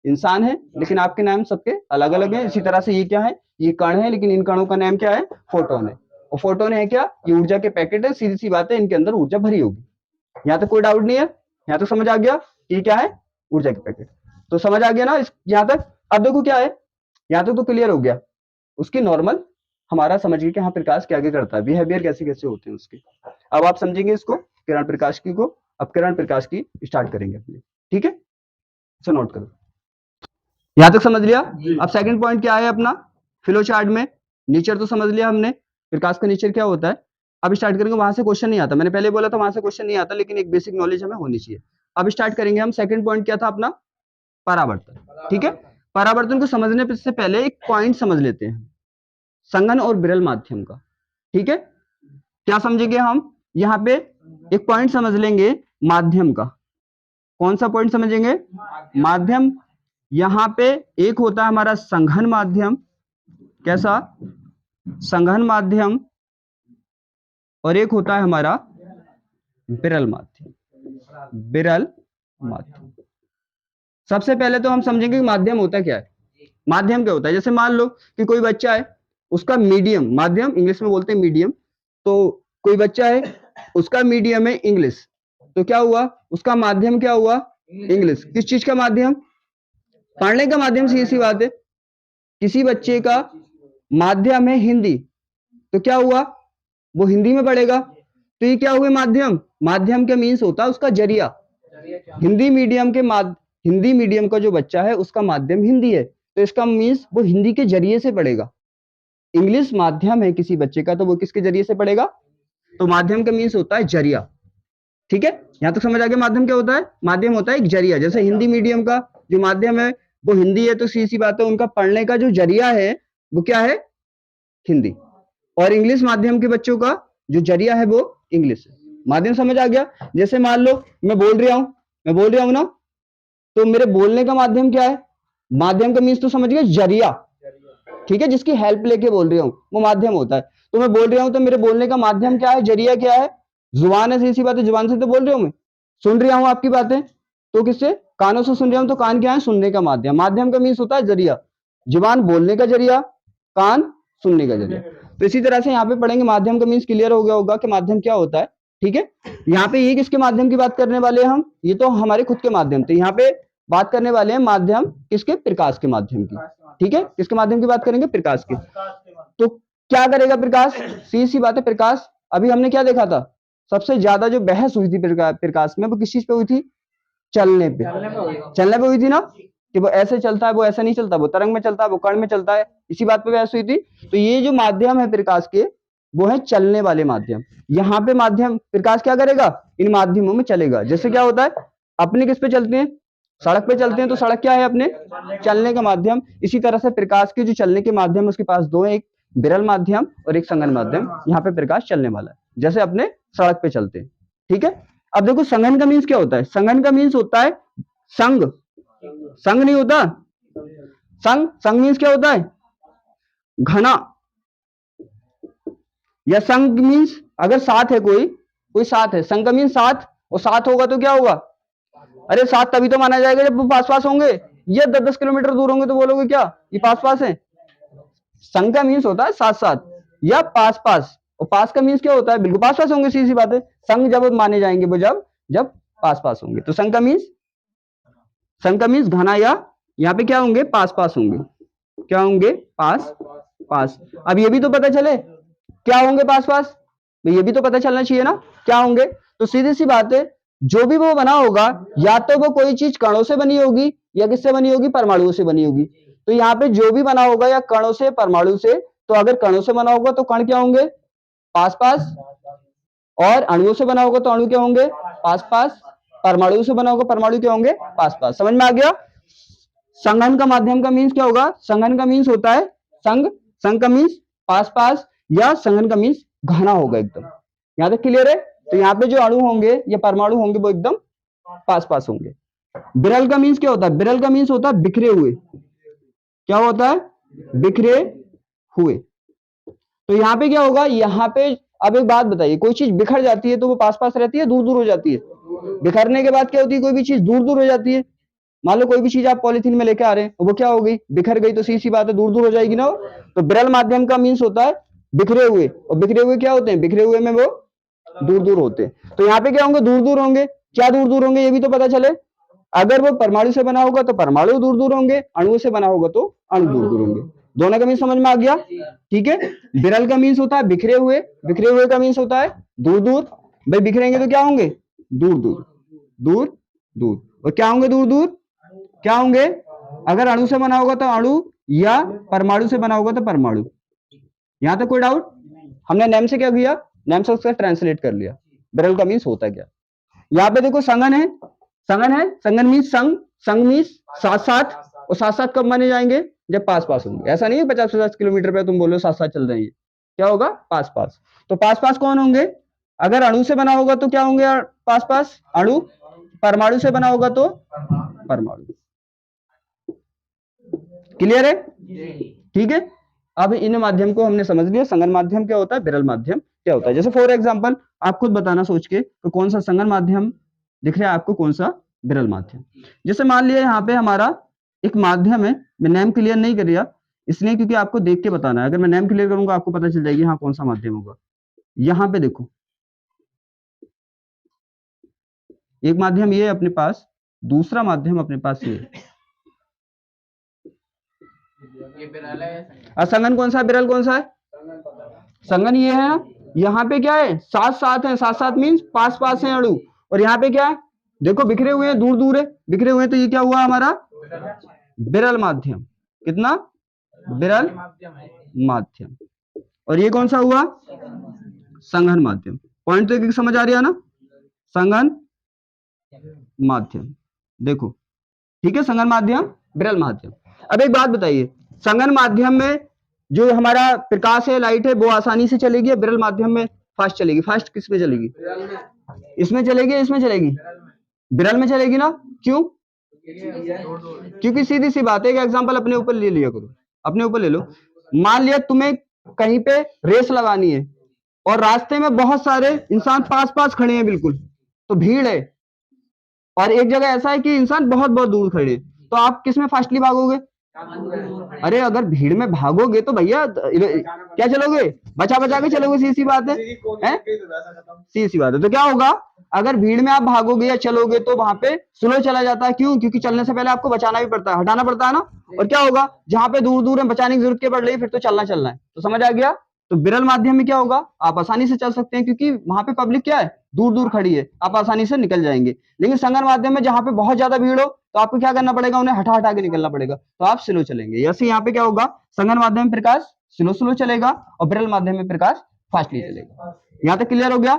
इंसान है, लेकिन आपके नाम सबके अलग अलग है। इसी तरह से ये क्या है? ये कण है, लेकिन इन कणों का नाम क्या है? फोटोन है। और फोटोन है क्या? ये ऊर्जा के पैकेट है। सीधी सी बात है, इनके अंदर ऊर्जा भरी होगी। यहाँ तक कोई डाउट नहीं है? यहाँ तक समझ आ गया ये क्या है? ऊर्जा के पैकेट। तो समझ आ गया ना यहाँ तक? अब देखो क्या है, यहाँ तक तो क्लियर हो गया। उसकी नॉर्मल हमारा समझिए कि हाँ प्रकाश क्या क्या करता है, बिहेवियर कैसे कैसे होते हैं उसके। अब आप समझेंगे इसको, किरण प्रकाश की को। अब किरण प्रकाश की स्टार्ट करेंगे अपने। ठीक है, इसे नोट करो। यहां तक समझ लिया? अब सेकंड पॉइंट क्या है अपना फ्लो चार्ट में? नेचर तो समझ लिया हमने, प्रकाश का नेचर क्या होता है। अब स्टार्ट करेंगे, वहां से क्वेश्चन नहीं आता, मैंने पहले बोला था वहां से क्वेश्चन नहीं आता, लेकिन एक बेसिक नॉलेज हमें होनी चाहिए। अब स्टार्ट करेंगे हम। सेकंड पॉइंट क्या था अपना? परावर्तन। ठीक है, परावर्तन को समझने से पहले एक पॉइंट समझ लेते हैं, संघन और विरल माध्यम का। ठीक है, क्या समझेंगे हम यहाँ पे? एक पॉइंट समझ लेंगे माध्यम का। कौन सा पॉइंट समझेंगे? माध्यम। यहाँ पे एक होता है हमारा संघन माध्यम। कैसा? संघन माध्यम। और एक होता है हमारा विरल माध्यम। विरल माध्यम। सबसे पहले तो हम समझेंगे कि माध्यम होता क्या है। माध्यम क्या होता है? जैसे मान लो कि कोई बच्चा है, उसका मीडियम, माध्यम इंग्लिश में बोलते हैं मीडियम। तो कोई बच्चा है, उसका मीडियम है इंग्लिश, तो क्या हुआ? उसका माध्यम क्या हुआ? इंग्लिश। किस चीज का माध्यम? पढ़ने का माध्यम। सीधी सी बात है। किसी बच्चे का माध्यम है हिंदी, तो क्या हुआ? वो हिंदी में पढ़ेगा, तो ये क्या हुए? माध्यम। माध्यम का मीन्स होता है उसका जरिया। हिंदी मीडियम का जो बच्चा है उसका माध्यम हिंदी है, तो इसका मीन्स वो हिंदी के जरिए से पढ़ेगा। इंग्लिश माध्यम है किसी बच्चे का, तो वो किसके जरिए से पढ़ेगा? तो माध्यम का मीन्स होता है जरिया। ठीक है, यहां तक समझ आ गया? माध्यम क्या होता है? माध्यम होता है एक जरिया। जैसे हिंदी मीडियम का जो माध्यम है वो हिंदी है, तो सीधी सी बात है उनका पढ़ने का जो जरिया है वो क्या है? हिंदी। और इंग्लिश माध्यम के बच्चों का जो जरिया है वो इंग्लिश है। माध्यम समझ आ गया? जैसे मान लो मैं बोल रहा हूं ना, तो मेरे बोलने का माध्यम क्या है? माध्यम का मीन्स तो समझ गए, जरिया। ठीक है, जिसकी हेल्प लेके बोल रही हूं वो माध्यम होता है। तो मैं बोल रहा हूं तो मेरे बोलने का माध्यम क्या है, जरिया क्या है, जुबान है, सीधी सी बात है, जुबान से तो बोल रहा हूं मैं, सुन रहा हूं आपकी बातें, तो किससे, कानों से सुन रहा हूं, तो कान क्या है, सुनने का माध्यम, माध्यम का मीन्स होता है जरिया, जुबान बोलने का जरिया, कान सुनने का जरिया। तो इसी तरह से यहाँ पे पढ़ेंगे माध्यम का मीन्स क्लियर हो गया होगा कि माध्यम क्या होता है, ठीक है। यहाँ पे ये किसके माध्यम की बात करने वाले हैं हम, ये तो हमारे खुद के माध्यम, तो यहाँ पे बात करने वाले हैं माध्यम किसके, प्रकाश के माध्यम की, ठीक है, किसके माध्यम की बात करेंगे, प्रकाश की। तो क्या करेगा प्रकाश, सीधी सी बात है, प्रकाश, अभी हमने क्या देखा था, सबसे ज्यादा जो बहस हुई थी प्रकाश में, वो किस चीज पे हुई थी, चलने पे, चलने पे हुई थी ना, कि वो ऐसे चलता है, वो ऐसा नहीं चलता, वो तरंग में चलता है, वो कण में चलता है, इसी बात पे बहस हुई थी। तो ये जो माध्यम है प्रकाश के, वो है चलने वाले माध्यम। यहाँ पे माध्यम प्रकाश क्या करेगा, इन माध्यमों में चलेगा। जैसे क्या होता है, अपने किस पे चलते हैं, सड़क पे चलते हैं, तो सड़क क्या है, अपने चलने का माध्यम। इसी तरह से प्रकाश के जो चलने के माध्यम उसके पास दो है, एक विरल माध्यम और एक संगन माध्यम। यहाँ पे प्रकाश चलने वाला है, जैसे अपने सड़क पे चलते हैं, ठीक है। अब देखो संगन का मीन्स क्या होता है, संगन का मीन्स होता है संग, संग नहीं होता, संग, संग मीन्स क्या होता है, घना, या संग मीन्स अगर साथ है, कोई साथ है, संग का मीन्स साथ, और साथ होगा तो क्या होगा, अरे साथ तभी तो माना जाएगा जब वो पास पास होंगे, ये 10-10 किलोमीटर दूर होंगे तो बोलोगे क्या ये पास पास है। संग का मीन्स होता है साथ साथ या पास पास, और पास का मीन्स क्या होता है, बिल्कुल पास पास होंगे, सीधी सी बात है। संग जब माने जाएंगे वो जब जब पास पास होंगे, तो संग का मीन्स, संग का मीन्स घना, या यहाँ पे क्या होंगे, पास पास होंगे, क्या होंगे, पास पास। अब ये भी तो पता चले क्या होंगे, पास पास, ये भी तो पता चलना चाहिए ना क्या होंगे। तो सीधी सी बात है, जो भी वो बना होगा, या तो वो कोई चीज कणों से बनी होगी या किससे बनी होगी, परमाणुओं से बनी होगी। तो यहाँ पे जो भी बना होगा या कणों से, परमाणु से, तो अगर कणों से बना होगा तो कण क्या होंगे, पास पास, और अणुओं से बना होगा तो अणु क्या होंगे, पास पास, परमाणु से बना होगा परमाणु क्या होंगे, पास पास। समझ में आ गया। संघन का माध्यम का मीन्स क्या होगा, संघन का मीन्स होता है संग, संग का मीन्स पास पास, या संघन का मीन्स घना होगा एकदम। यहां तक क्लियर है। तो यहाँ पे जो अणु होंगे या परमाणु होंगे वो एकदम पास पास होंगे। विरल का मीन्स क्या होता है, विरल का मीन्स होता है बिखरे हुए, क्या होता है, बिखरे हुए। तो यहाँ पे क्या होगा, यहाँ पे अब एक बात बताइए, कोई चीज बिखर जाती है तो वो पास पास रहती है, दूर दूर हो जाती है। बिखरने के बाद क्या होती है, कोई भी चीज दूर दूर हो जाती है। मान लो कोई भी चीज आप पॉलिथीन में लेके आ रहे हैं, वो क्या हो गई, बिखर गई, तो सीधी सी बात है दूर दूर हो जाएगी ना। तो विरल माध्यम का मीन्स होता है बिखरे हुए, और बिखरे हुए क्या होते हैं, बिखरे हुए में वो दूर दूर होते हैं। तो यहाँ पे क्या होंगे, दूर दूर होंगे, क्या दूर दूर होंगे ये भी तो पता चले। अगर वो परमाणु से बना होगा तो परमाणु दूर दूर होंगे, अणु से बना होगा तो अणु दूर दूर होंगे। दोनों का मीन्स समझ में आ गया, ठीक है। विरल का मीन्स होता है बिखरे हुए, बिखरे हुए का मीन्स होता है दूर दूर। भाई बिखरेंगे तो क्या होंगे, दूर दूर, दूर दूर। और क्या होंगे दूर दूर, क्या होंगे, अगर अणु से बना होगा तो अणु, या परमाणु से बना होगा तो परमाणु। यहां तक कोई डाउट। हमने नेम से क्या किया, नेम से उसका ट्रांसलेट कर लिया, विरल का मीन्स होता क्या। यहाँ पे देखो संगन है, संगन है, संगन मीन्स संग, संग मीन्स साथ साथ, और साथ साथ कब माने जाएंगे, जब पास पास होंगे। ऐसा नहीं है 50-50 किलोमीटर पे तुम बोलो साथ साथ चल रहे हैं, क्या होगा, पास पास। तो पास पास कौन होंगे, अगर अणु से बना होगा तो क्या होंगे, पास पास अणु, परमाणु से बना होगा तो परमाणु। क्लियर है, ठीक है। अब इन माध्यम को हमने समझ लिया, संगन माध्यम क्या होता है, विरल माध्यम क्या होता है। जैसे फॉर एग्जांपल आप खुद बताना सोच के तो कौन सा संगन माध्यम दिख रहा है आपको, कौन सा विरल माध्यम। जैसे मान लिया यहाँ पे हमारा एक माध्यम है, मैं नेम क्लियर नहीं कर रहा इसलिए क्योंकि आपको देख के बताना है। अगर मैं नेम क्लियर करूंगा आपको पता चल जाएगी हाँ कौन सा माध्यम होगा। यहाँ पे देखो एक माध्यम ये है अपने पास, दूसरा माध्यम अपने पास ये है। संगन कौन सा है, विरल कौन सा है, संगन ये है। यहाँ पे क्या है, साथ साथ है, साथ साथ मीन्स पास पास है अणु। और यहाँ पे क्या है, देखो बिखरे हुए हैं, दूर दूर है, बिखरे हुए हैं, तो ये क्या हुआ हमारा विरल माध्यम। कितना, विरल माध्यम। और ये कौन सा हुआ, संघन माध्यम। पॉइंट तो एक समझ आ रहा है ना, संघन माध्यम। देखो ठीक है, संघन माध्यम, विरल माध्यम। अब एक बात बताइए, संघन माध्यम में जो हमारा प्रकाश है, लाइट है, वो आसानी से चलेगी या विरल माध्यम में फास्ट चलेगी, फास्ट किस में चलेगी, इसमें चलेगी, इसमें चलेगी, विरल में चलेगी ना। क्यों, क्योंकि सीधी सी बात है, एक एग्जांपल अपने ऊपर ले लिया करो, अपने ऊपर ले लो। मान लिया तुम्हें कहीं पे रेस लगानी है और रास्ते में बहुत सारे इंसान पास पास खड़े हैं, बिल्कुल तो भीड़ है, और एक जगह ऐसा है कि इंसान बहुत बहुत दूर खड़े हैं, तो आप किस में फास्टली भागोगे? अरे अगर भीड़ में भागोगे तो भैया क्या चलोगे? बचा बचा के चलोगे, सी सी बात है, सी सी बात है। तो क्या होगा, अगर भीड़ में आप भागोगे या चलोगे तो वहां पे स्लो चला जाता है। क्यों? क्योंकि चलने से पहले आपको बचाना भी पड़ता है, हटाना पड़ता है ना। और क्या होगा, जहां पे दूर दूर में बचाने की जरूरत क्या पड़ रही है, फिर तो चलना है। तो समझ आ गया। तो विरल माध्यम में क्या होगा, आप आसानी से चल सकते हैं क्योंकि वहां पे पब्लिक क्या है, दूर दूर खड़ी है, आप आसानी से निकल जाएंगे। लेकिन संगम माध्यम में जहां पे बहुत ज्यादा भीड़ हो तो आपको क्या करना पड़ेगा, उन्हें हटा हटा के निकलना पड़ेगा, तो आप स्लो चलेंगे। जैसे यहाँ पे क्या होगा, संगम माध्यम में प्रकाश स्लो स्लो चलेगा और विरल माध्यम में प्रकाश फास्टली चलेगा। यहाँ तक क्लियर हो गया।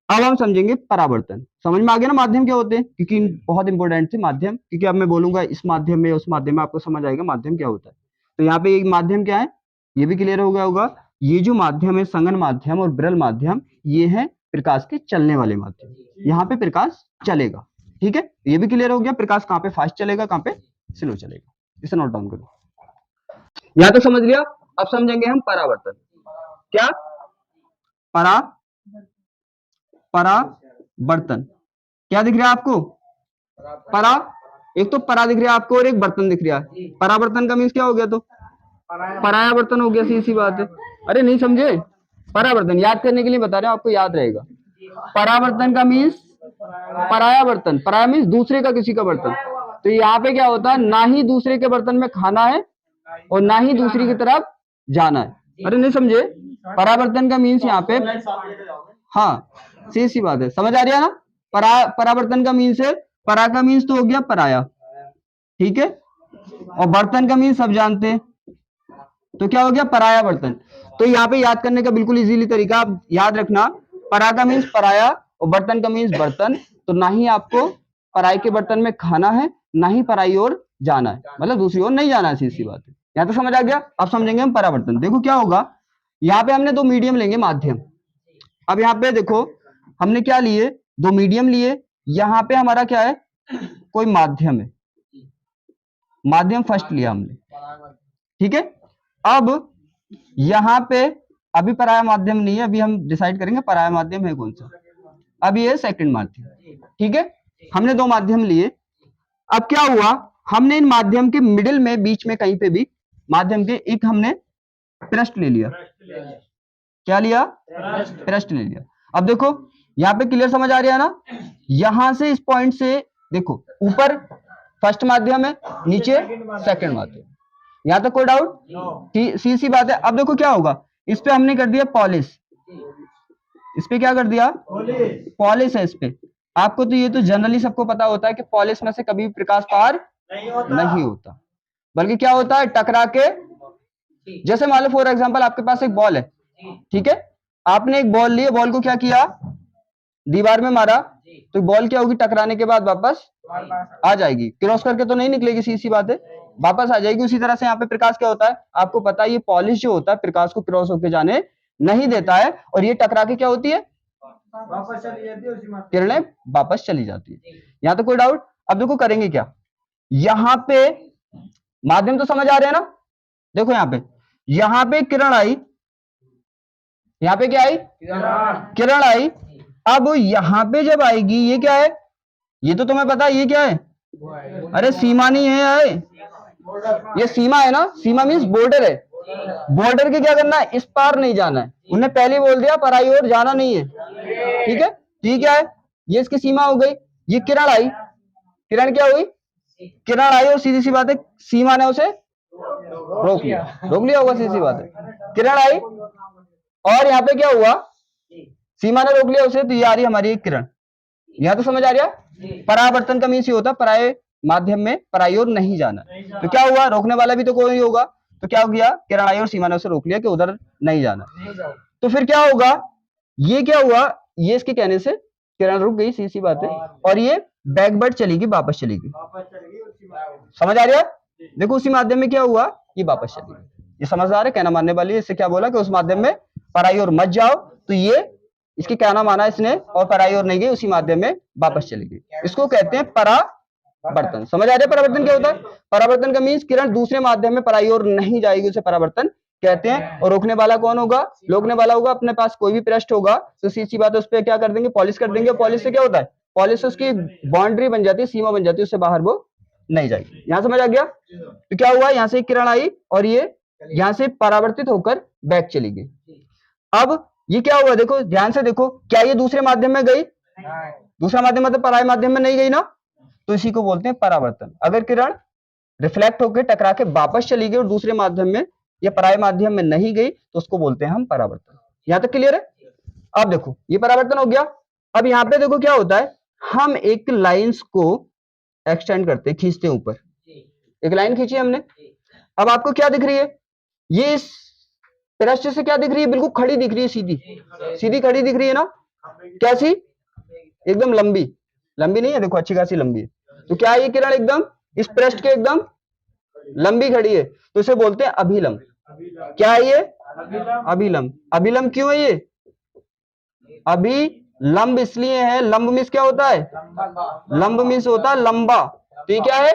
अब हम समझेंगे परावर्तन। समझ में आ गया ना माध्यम क्या होते हैं, क्योंकि बहुत इंपॉर्टेंट थे माध्यम, क्योंकि अब मैं बोलूंगा इस माध्यम में उस माध्यम में, आपको समझ आएगा माध्यम क्या होता है। तो यहाँ पे एक माध्यम क्या है, ये भी क्लियर हो गया होगा। ये जो माध्यम है संगन माध्यम और विरल माध्यम, ये है प्रकाश के चलने वाले माध्यम। यहाँ पे प्रकाश चलेगा, ठीक है। ये भी क्लियर हो गया, प्रकाश कहाँ पे फास्ट चलेगा, कहाँ पे स्लो चलेगा। इसे नोट डाउन करो। यहाँ तो समझ लिया। अब समझेंगे हम परावर्तन। क्या? परावर्तन क्या दिख रहा है आपको? परा, एक तो परा दिख रहा है आपको और एक बर्तन दिख रहा है। परावर्तन का मीन्स क्या हो गया? तो परायावर्तन हो गया, सी बात है। अरे नहीं समझे, परावर्तन याद करने के लिए बता रहे हैं, आपको याद रहेगा। परावर्तन का मीन्स परायावर्तन, पराया मीन्स दूसरे का किसी का बर्तन। तो यहाँ पे क्या होता है, ना ही दूसरे के बर्तन में खाना है और ना ही दूसरी की तरफ जाना है। अरे नहीं समझे, परावर्तन का मीन्स यहाँ पे, हाँ सी बात है, समझ आ रही है ना। परावर्तन का मीन्स है, परा का मीन्स तो हो गया पराया, ठीक है, और बर्तन का मीन्स सब जानते हैं, तो क्या हो गया, पराया बर्तन। तो यहाँ पे याद करने का बिल्कुल इजीली तरीका, आप याद रखना, परा का मीन्स पराया और बर्तन का मीन्स बर्तन। तो ना ही आपको पराई के बर्तन में खाना है, ना ही पराई ओर जाना है, मतलब दूसरी ओर नहीं जाना है, सीधी सी बात है। यहाँ तो समझ आ गया। अब समझेंगे हम परावर्तन। देखो क्या होगा, यहाँ पे हमने दो मीडियम लेंगे, माध्यम। अब यहाँ पे देखो हमने क्या लिए, दो मीडियम लिए। यहाँ पे हमारा क्या है, कोई माध्यम है, माध्यम फर्स्ट लिया हमने, ठीक है। अब यहाँ पे अभी पराया माध्यम नहीं है, अभी हम डिसाइड करेंगे पराया माध्यम है कौन सा। अब ये सेकंड माध्यम, ठीक है। हमने दो माध्यम लिए। अब क्या हुआ, हमने इन माध्यम के मिडिल में, बीच में कहीं पे भी माध्यम के एक हमने पृष्ठ ले लिया। क्या लिया? पृष्ठ ले लिया। अब देखो यहाँ पे क्लियर समझ आ रहा है ना। यहां से इस पॉइंट से देखो, ऊपर फर्स्ट माध्यम है, नीचे सेकंड माध्यम। यहां तक कोई डाउट? सी बात है। अब देखो क्या होगा, इस पे हमने कर दिया पॉलिश। इस पे क्या कर दिया? पॉलिश है इस पे। आपको तो ये तो जनरली सबको पता होता है कि पॉलिश में से कभी भी प्रकाश पार नहीं होता, बल्कि क्या होता है, टकरा के, जैसे मान लो फॉर एग्जांपल आपके पास एक बॉल है, ठीक है, आपने एक बॉल ली, बॉल को क्या किया, दीवार में मारा, तो बॉल क्या होगी, टकराने के बाद वापस आ जाएगी, क्रॉस करके तो नहीं निकलेगी, सीधी बात है, वापस आ जाएगी। उसी तरह से यहाँ पे प्रकाश क्या होता है, आपको पता है, ये पॉलिश जो होता है प्रकाश को क्रॉस होके जाने नहीं देता है, और ये टकरा के क्या होती है, वापस चली जाती है, किरणें वापस चली जाती है। यहाँ तो कोई डाउट? अब देखो करेंगे क्या, यहाँ पे माध्यम तो समझ आ रहे हैं ना। देखो यहाँ पे किरण आई, यहाँ पे क्या आई, किरण आई। अब यहाँ पे जब आएगी, ये क्या है, ये तो तुम्हें पता है ये क्या है, अरे सीमा नहीं है, ये सीमा है ना, सीमा मीन्स बॉर्डर है। बॉर्डर के क्या करना है, इस पार नहीं जाना है, उन्हें पहले बोल दिया पराई ओर जाना नहीं है, ठीक है। ठीक है, ये इसकी सीमा हो गई। ये किरण आई, किरण क्या हुई, किरण आई, और सीधी सी बात है सीमा ने उसे रोक लिया होगा, सीधी सी बात है, किरण आई और यहाँ पे क्या हुआ, सीमा ने रोक लिया उसे, तो ये आ रही हमारी एक किरण। यहाँ तो समझ आ रहा है। परावर्तन का मीन्स ये होता है पराये माध्यम में पराई ओर नहीं जाना। तो क्या हुआ, रोकने वाला भी तो कोई होगा, तो क्या हो गया, किरण आई और सीमा ने उसे रोक लिया कि उधर नहीं जाना। तो फिर क्या होगा, ये क्या हुआ, ये इसके कहने से किरण रुक गई, सीधी बात है, और ये बैकवर्ड चलेगी, वापस चलेगी। समझ आ रहा है। देखो उसी माध्यम में क्या हुआ, ये वापस चलेगी। ये समझदार है, कहना मानने वाली है। इससे क्या बोला कि उस माध्यम में पराई ओर मत जाओ, तो ये इसकी कहना माना इसने, और पराई ओर नहीं गई, उसी माध्यम में वापस चली गई। इसको कहते हैं परावर्तन। समझ आ रहा है परावर्तन क्या होता है। परावर्तन का मीन्स किरण दूसरे माध्यम में पराई ओर नहीं जाएगी, उसे परावर्तन कहते हैं। और रोकने वाला कौन होगा? रोकने वाला होगा अपने पास कोई भी पृष्ठ होगा तो सीधी बात है उस पर क्या कर देंगे? पॉलिश कर देंगे। पॉलिश से क्या होता है? पॉलिश से उसकी बाउंड्री बन जाती है, सीमा बन जाती है, उससे बाहर वो नहीं जाएगी। यहां समझ आ गया? तो क्या हुआ, यहां से एक किरण आई और ये यहां से परावर्तित होकर बैक चली गई। अब ये क्या हुआ, देखो ध्यान से देखो, क्या ये दूसरे माध्यम में गई? दूसरा माध्यम मतलब पराय माध्यम में नहीं गई ना, तो इसी को बोलते हैं परावर्तन। अगर किरण रिफ्लेक्ट होकर टकरा के वापस चली गई और दूसरे माध्यम में या पराय माध्यम में नहीं गई तो उसको बोलते हैं हम परावर्तन। यहां तक क्लियर है? अब देखो ये परावर्तन हो गया। अब यहाँ पे देखो क्या होता है, हम एक लाइंस को एक्सटेंड करते, खींचते हैं ऊपर, एक लाइन खींची हमने। अब आपको क्या दिख रही है? ये इस पृष्ठ से क्या दिख रही है? बिल्कुल खड़ी दिख रही है, सीधी सीधी खड़ी दिख रही है ना। कैसी? एकदम लंबी। लंबी नहीं है, देखो अच्छी खासी लंबी है। तो क्या है ये किरण? एकदम इस पृष्ठ के एकदम लंबी खड़ी है, तो इसे बोलते हैं अभिलंब। क्या है ये? अभिलंब। अभिलंब क्यों है ये? अभिलंब इसलिए है, लंब मीन्स क्या होता है? लंब मीन्स होता है लंबा। तो ये क्या है?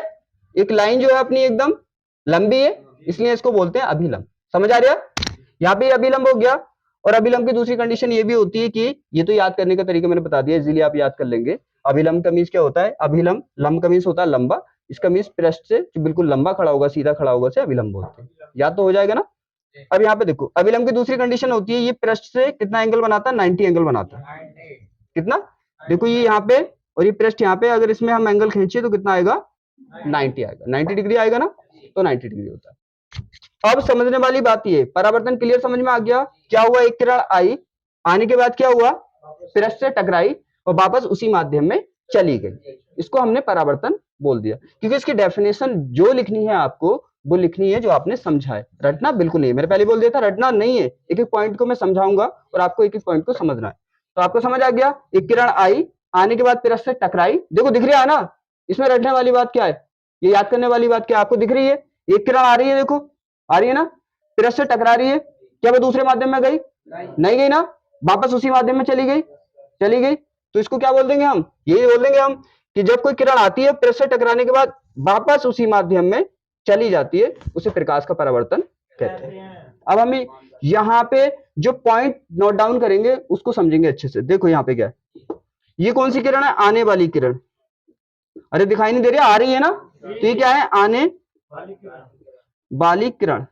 एक लाइन जो है अपनी एकदम लंबी है, इसलिए इसको बोलते हैं अभिलंब। समझ आ रहा? यहाँ पे अभिलंब हो गया। और अभिलंब की दूसरी कंडीशन ये भी होती है कि ये तो याद करने का तरीका मैंने बता दिया, इजीली आप याद कर लेंगे। अभिलंब का मीन्स क्या होता है? अभिलंब, लंब का मीन्स होता है लंबा, इसका मीन्स पृष्ठ से जो बिल्कुल लंबा खड़ा होगा, सीधा खड़ा होगा, से अभिलंब बोलते हैं। याद तो हो जाएगा ना। अब यहाँ पे देखो अभिलंब की दूसरी कंडीशन होती है, ये पृष्ठ से कितना एंगल बनाता है? 90 एंगल बनाता है। कितना? देखो ये यहाँ पे और ये पृष्ठ यहाँ पे, अगर इसमें हम एंगल खींचे तो कितना आएगा? 90 आएगा। 90 डिग्री आएगा ना, तो 90 डिग्री होता है। अब समझने वाली बात ये, परावर्तन क्लियर समझ में आ गया? क्या हुआ, एक किरण आई, आने के बाद क्या हुआ? पृष्ठ से टकराई और वापस उसी माध्यम में चली गई, इसको हमने परावर्तन बोल दिया। क्योंकि इसकी डेफिनेशन जो लिखनी है आपको वो लिखनी है जो आपने समझा है, रटना बिल्कुल नहीं है। मैंने पहले बोल दिया था रटना नहीं है, एक एक पॉइंट को मैं समझाऊंगा और आपको एक एक पॉइंट को समझना है। तो आपको समझ आ गया, एक किरण आई, आने के बाद पृष्ठ से टकराई, देखो दिख रहा है ना। इसमें रटने वाली बात क्या है, ये याद करने वाली बात क्या आपको दिख रही है? एक किरण आ रही है, देखो आ रही है ना, पृष्ठ से टकरा रही है, क्या वो दूसरे माध्यम में गई? नहीं गई ना, वापस उसी माध्यम में चली गई। चली गई तो इसको क्या बोल देंगे हम? यही बोल देंगे हम कि जब कोई किरण आती है, पृष्ठ से टकराने के बाद वापस उसी माध्यम में चली जाती है, उसे प्रकाश का परावर्तन कहते हैं। अब हम यहाँ पे जो पॉइंट नोट डाउन करेंगे उसको समझेंगे अच्छे से। देखो यहाँ पे क्या है, ये कौन सी किरण है? आने वाली किरण। अरे दिखाई नहीं दे रही, आ रही है ना, तो ये क्या है? आने वाली किरण।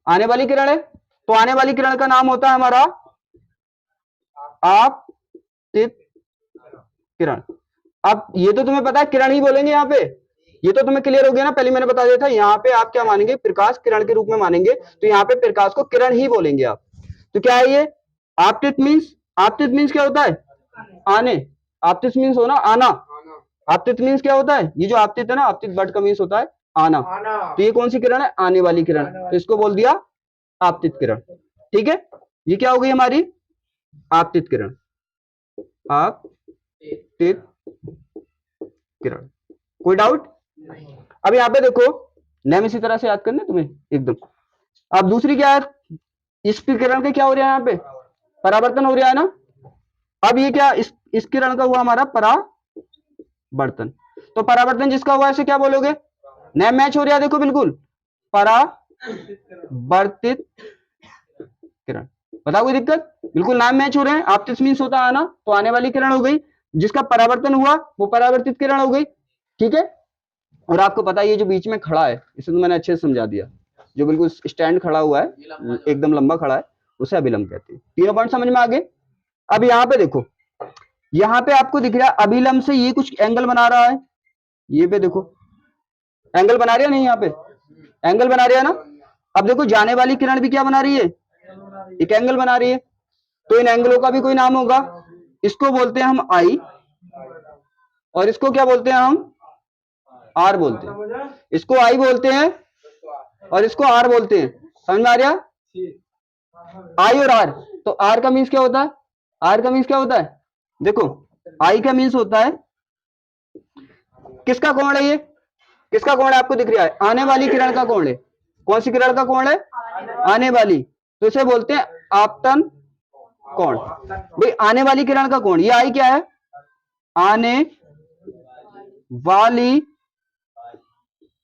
आने वाली किरण है, तो आने वाली किरण का नाम होता है हमारा आपतित किरण। अब ये तो तुम्हें पता है, किरण ही बोलेंगे यहाँ पे, ये तो तुम्हें क्लियर हो गया ना, पहले मैंने बता दिया था। यहाँ पे आप क्या मानेंगे? प्रकाश किरण के रूप में मानेंगे, तो यहाँ पे प्रकाश को किरण ही बोलेंगे आप। तो क्या है ये? आपतित मीन्स, आपतित मीन्स क्या होता है? आने। आपतित मीन्स हो ना आना। आपतित मीन्स क्या होता है? ये जो आपतित है ना, आपतित वर्ड का मीन्स होता है आना। तो ये कौन सी किरण है? आने वाली किरण, तो इसको बोल दिया आपतित किरण। ठीक है, ये क्या हो गई हमारी? आपतित किरण। आपतित किरण। कोई डाउट? अब यहाँ पे देखो, नेम इसी तरह से याद करने तुम्हें एकदम। अब दूसरी क्या है, इस किरण के क्या हो रहा है? यहाँ पे परावर्तन हो रहा है ना। अब ये क्या, इस किरण का हुआ हमारा परावर्तन। तो परावर्तन जिसका हुआ इसे क्या बोलोगे? नेम मैच हो रहा है, देखो बिल्कुल, परावर्तित किरण। बताओ कोई दिक्कत? बिल्कुल नाम मैच हो रहे हैं। आपतित मीन्स होता है आना, तो आने वाली किरण हो गई, जिसका परावर्तन हुआ वो परावर्तित किरण हो गई। ठीक है, और आपको पता है ये जो बीच में खड़ा है, इसे तो मैंने अच्छे से समझा दिया, जो बिल्कुल स्टैंड खड़ा हुआ है, एकदम लंबा खड़ा है, उसे अभिलंब कहते हैं। तीनों पॉइंट समझ में आ गए? अब यहाँ पे देखो, यहाँ पे आपको दिख रहा है अभिलंब से ये कुछ एंगल बना रहा है, ये पे देखो एंगल बना रहा है, नहीं यहाँ पे एंगल बना रहा है ना। अब देखो जाने वाली किरण भी क्या बना रही है? एक एंगल बना रही है। तो इन एंगलों का भी कोई नाम होगा, इसको बोलते हैं हम आई, और इसको क्या बोलते हैं हम? आर बोलते हैं। इसको आई बोलते हैं और इसको आर बोलते हैं। समझ में आ रहा? आई और आर। तो आर का मीन्स क्या होता है? आर का मीन्स क्या होता है? देखो आई का मीन्स होता है, किसका कोण है ये? किसका कोण है आपको दिख रहा है? आने वाली किरण का कोण है। कौन सी किरण का कोण है? आने वाली, तो इसे बोलते हैं आपतन कोण। भाई आने वाली किरण का कोण, ये आई क्या है? आने वाली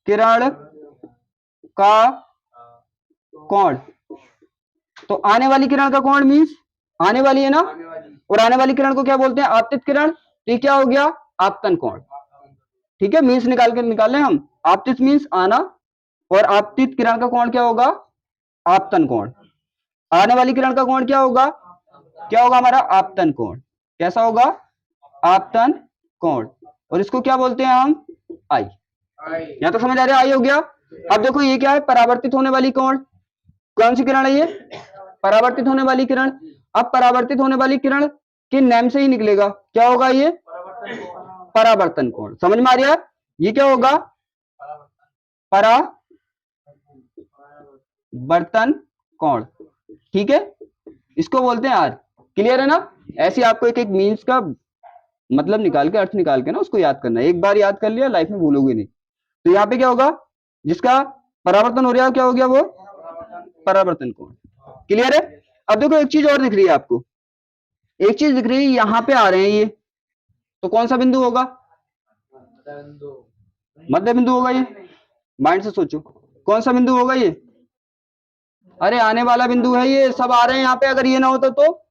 किरण का कोण। तो आने वाली किरण का कोण मीन्स आने वाली है ना, और आने वाली किरण को क्या बोलते हैं, आपतित किरण। तो ये क्या हो गया, आपतन कोण। ठीक है, मीन्स निकालें हम। आपतित मीन्स आना, और आपतित किरण का कोण क्या होगा, आपतन कोण। आने वाली किरण का कोण क्या होगा हमारा, आपतन कोण। कैसा होगा, आपतन कोण। और इसको क्या बोलते हैं हम, आई। यहां तो समझ आ रहा है, आई हो गया। अब देखो ये क्या है, परावर्तित होने वाली कोण। कौन सी किरण है ये, परावर्तित होने वाली किरण। अब परावर्तित होने वाली किरण के नाम से ही निकलेगा, क्या होगा ये, परावर्तन कोण। समझ में आ रहा है, ये क्या होगा, परावर्तन कोण। ठीक है, इसको बोलते हैं आर। क्लियर है ना। ऐसे आपको एक एक मीन्स का मतलब निकाल के, अर्थ निकाल के ना उसको याद करना है। एक बार याद कर लिया, लाइफ में भूलोगे नहीं। तो यहाँ पे क्या होगा, जिसका परावर्तन हो रहा है क्या हो गया, वो परावर्तन कोण। क्लियर है। अब देखो एक चीज और दिख रही है आपको, एक चीज दिख रही है, यहाँ पे आ रहे हैं ये, तो कौन सा बिंदु होगा, मध्य बिंदु होगा ये। माइंड से सोचो, कौन सा बिंदु होगा ये, अरे आने वाला बिंदु है ये, सब आ रहे हैं यहाँ पे। अगर ये ना होता तो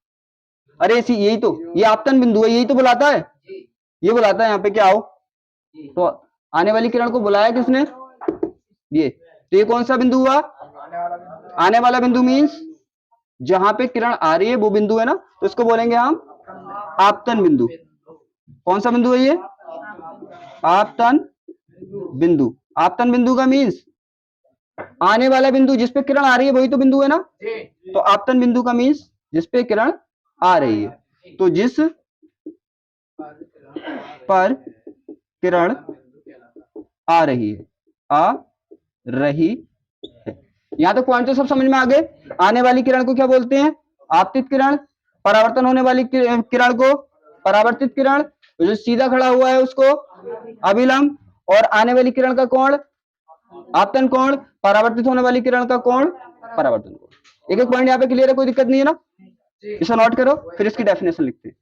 अरे यही तो, ये आपतन बिंदु है, यही तो बुलाता है, ये बुलाता है यहाँ पे, क्या आओ। तो आने वाली किरण को बुलाया किसने, ये। तो ये कौन सा बिंदु हुआ, आने वाला बिंदु मीन्स जहां पे किरण आ रही है वो बिंदु है ना, तो इसको बोलेंगे हम आपतन बिंदु। कौन सा बिंदु है ये, आपतन बिंदु। आपतन बिंदु का मीन्स आने वाला बिंदु, जिसपे किरण आ रही है वही तो बिंदु है ना। तो आपतन बिंदु का मीन्स जिसपे किरण आ रही है। तो जिस पर किरण आ रही है, यहां तक पॉइंट तो सब समझ में आ गए। आने वाली किरण को क्या बोलते हैं, आपतित किरण। परावर्तन होने वाली किरण को परावर्तित किरण। जो सीधा खड़ा हुआ है उसको अभिलंब, और आने वाली किरण का कोण आपतन कोण, परावर्तित होने वाली किरण का कोण परावर्तन कोण। एक एक पॉइंट यहाँ पे क्लियर है, कोई दिक्कत नहीं है ना। इसे नोट करो, फिर इसकी डेफिनेशन लिखते हैं।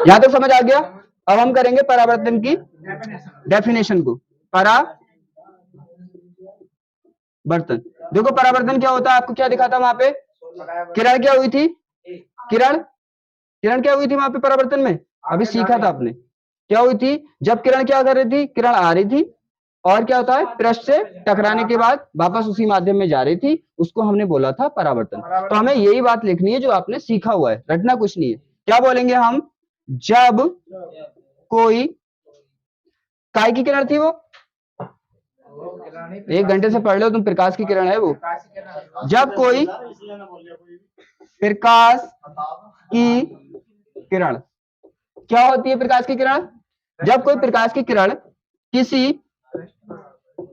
यहां तक समझ आ गया। अब हम करेंगे परावर्तन की डेफिनेशन को। परावर्तन, देखो परावर्तन क्या होता है, आपको क्या दिखा था वहां पे, किरण क्या हुई थी, किरण क्या हुई थी वहां पे परावर्तन में, अभी सीखा था आपने। क्या हुई थी, जब किरण क्या कर रही थी, किरण आ रही थी, और क्या होता है, पृष्ठ से टकराने के बाद वापस उसी माध्यम में जा रही थी, उसको हमने बोला था परावर्तन। तो हमें यही बात लिखनी है जो आपने सीखा हुआ है, रटना कुछ नहीं है। क्या बोलेंगे हम, जब कोई, काय की किरण थी वो, 1 घंटे से पढ़ लो तुम, प्रकाश की किरण है वो। जब कोई प्रकाश की किरण, क्या होती है प्रकाश की किरण, जब कोई प्रकाश की किरण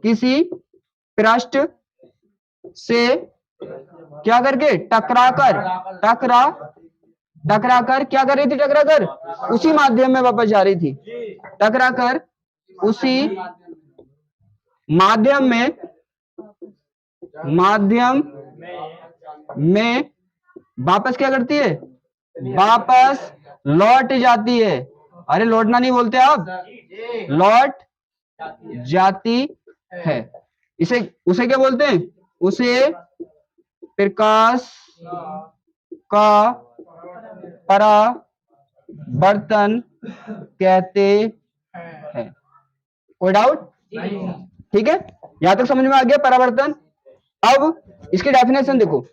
किसी पृष्ठ से क्या करके, टकराकर क्या कर रही थी, टकराकर उसी माध्यम में वापस जा रही थी, टकराकर उसी माध्यम में वापस क्या करती है, वापस लौट जाती है। अरे लौटना नहीं बोलते आप, लौट जाती है। उसे क्या बोलते हैं, उसे प्रकाश का परावर्तन कहते हैं। कोई डाउट, ठीक है, यहां तक समझ में आ गया परावर्तन। अब इसकी डेफिनेशन देखो,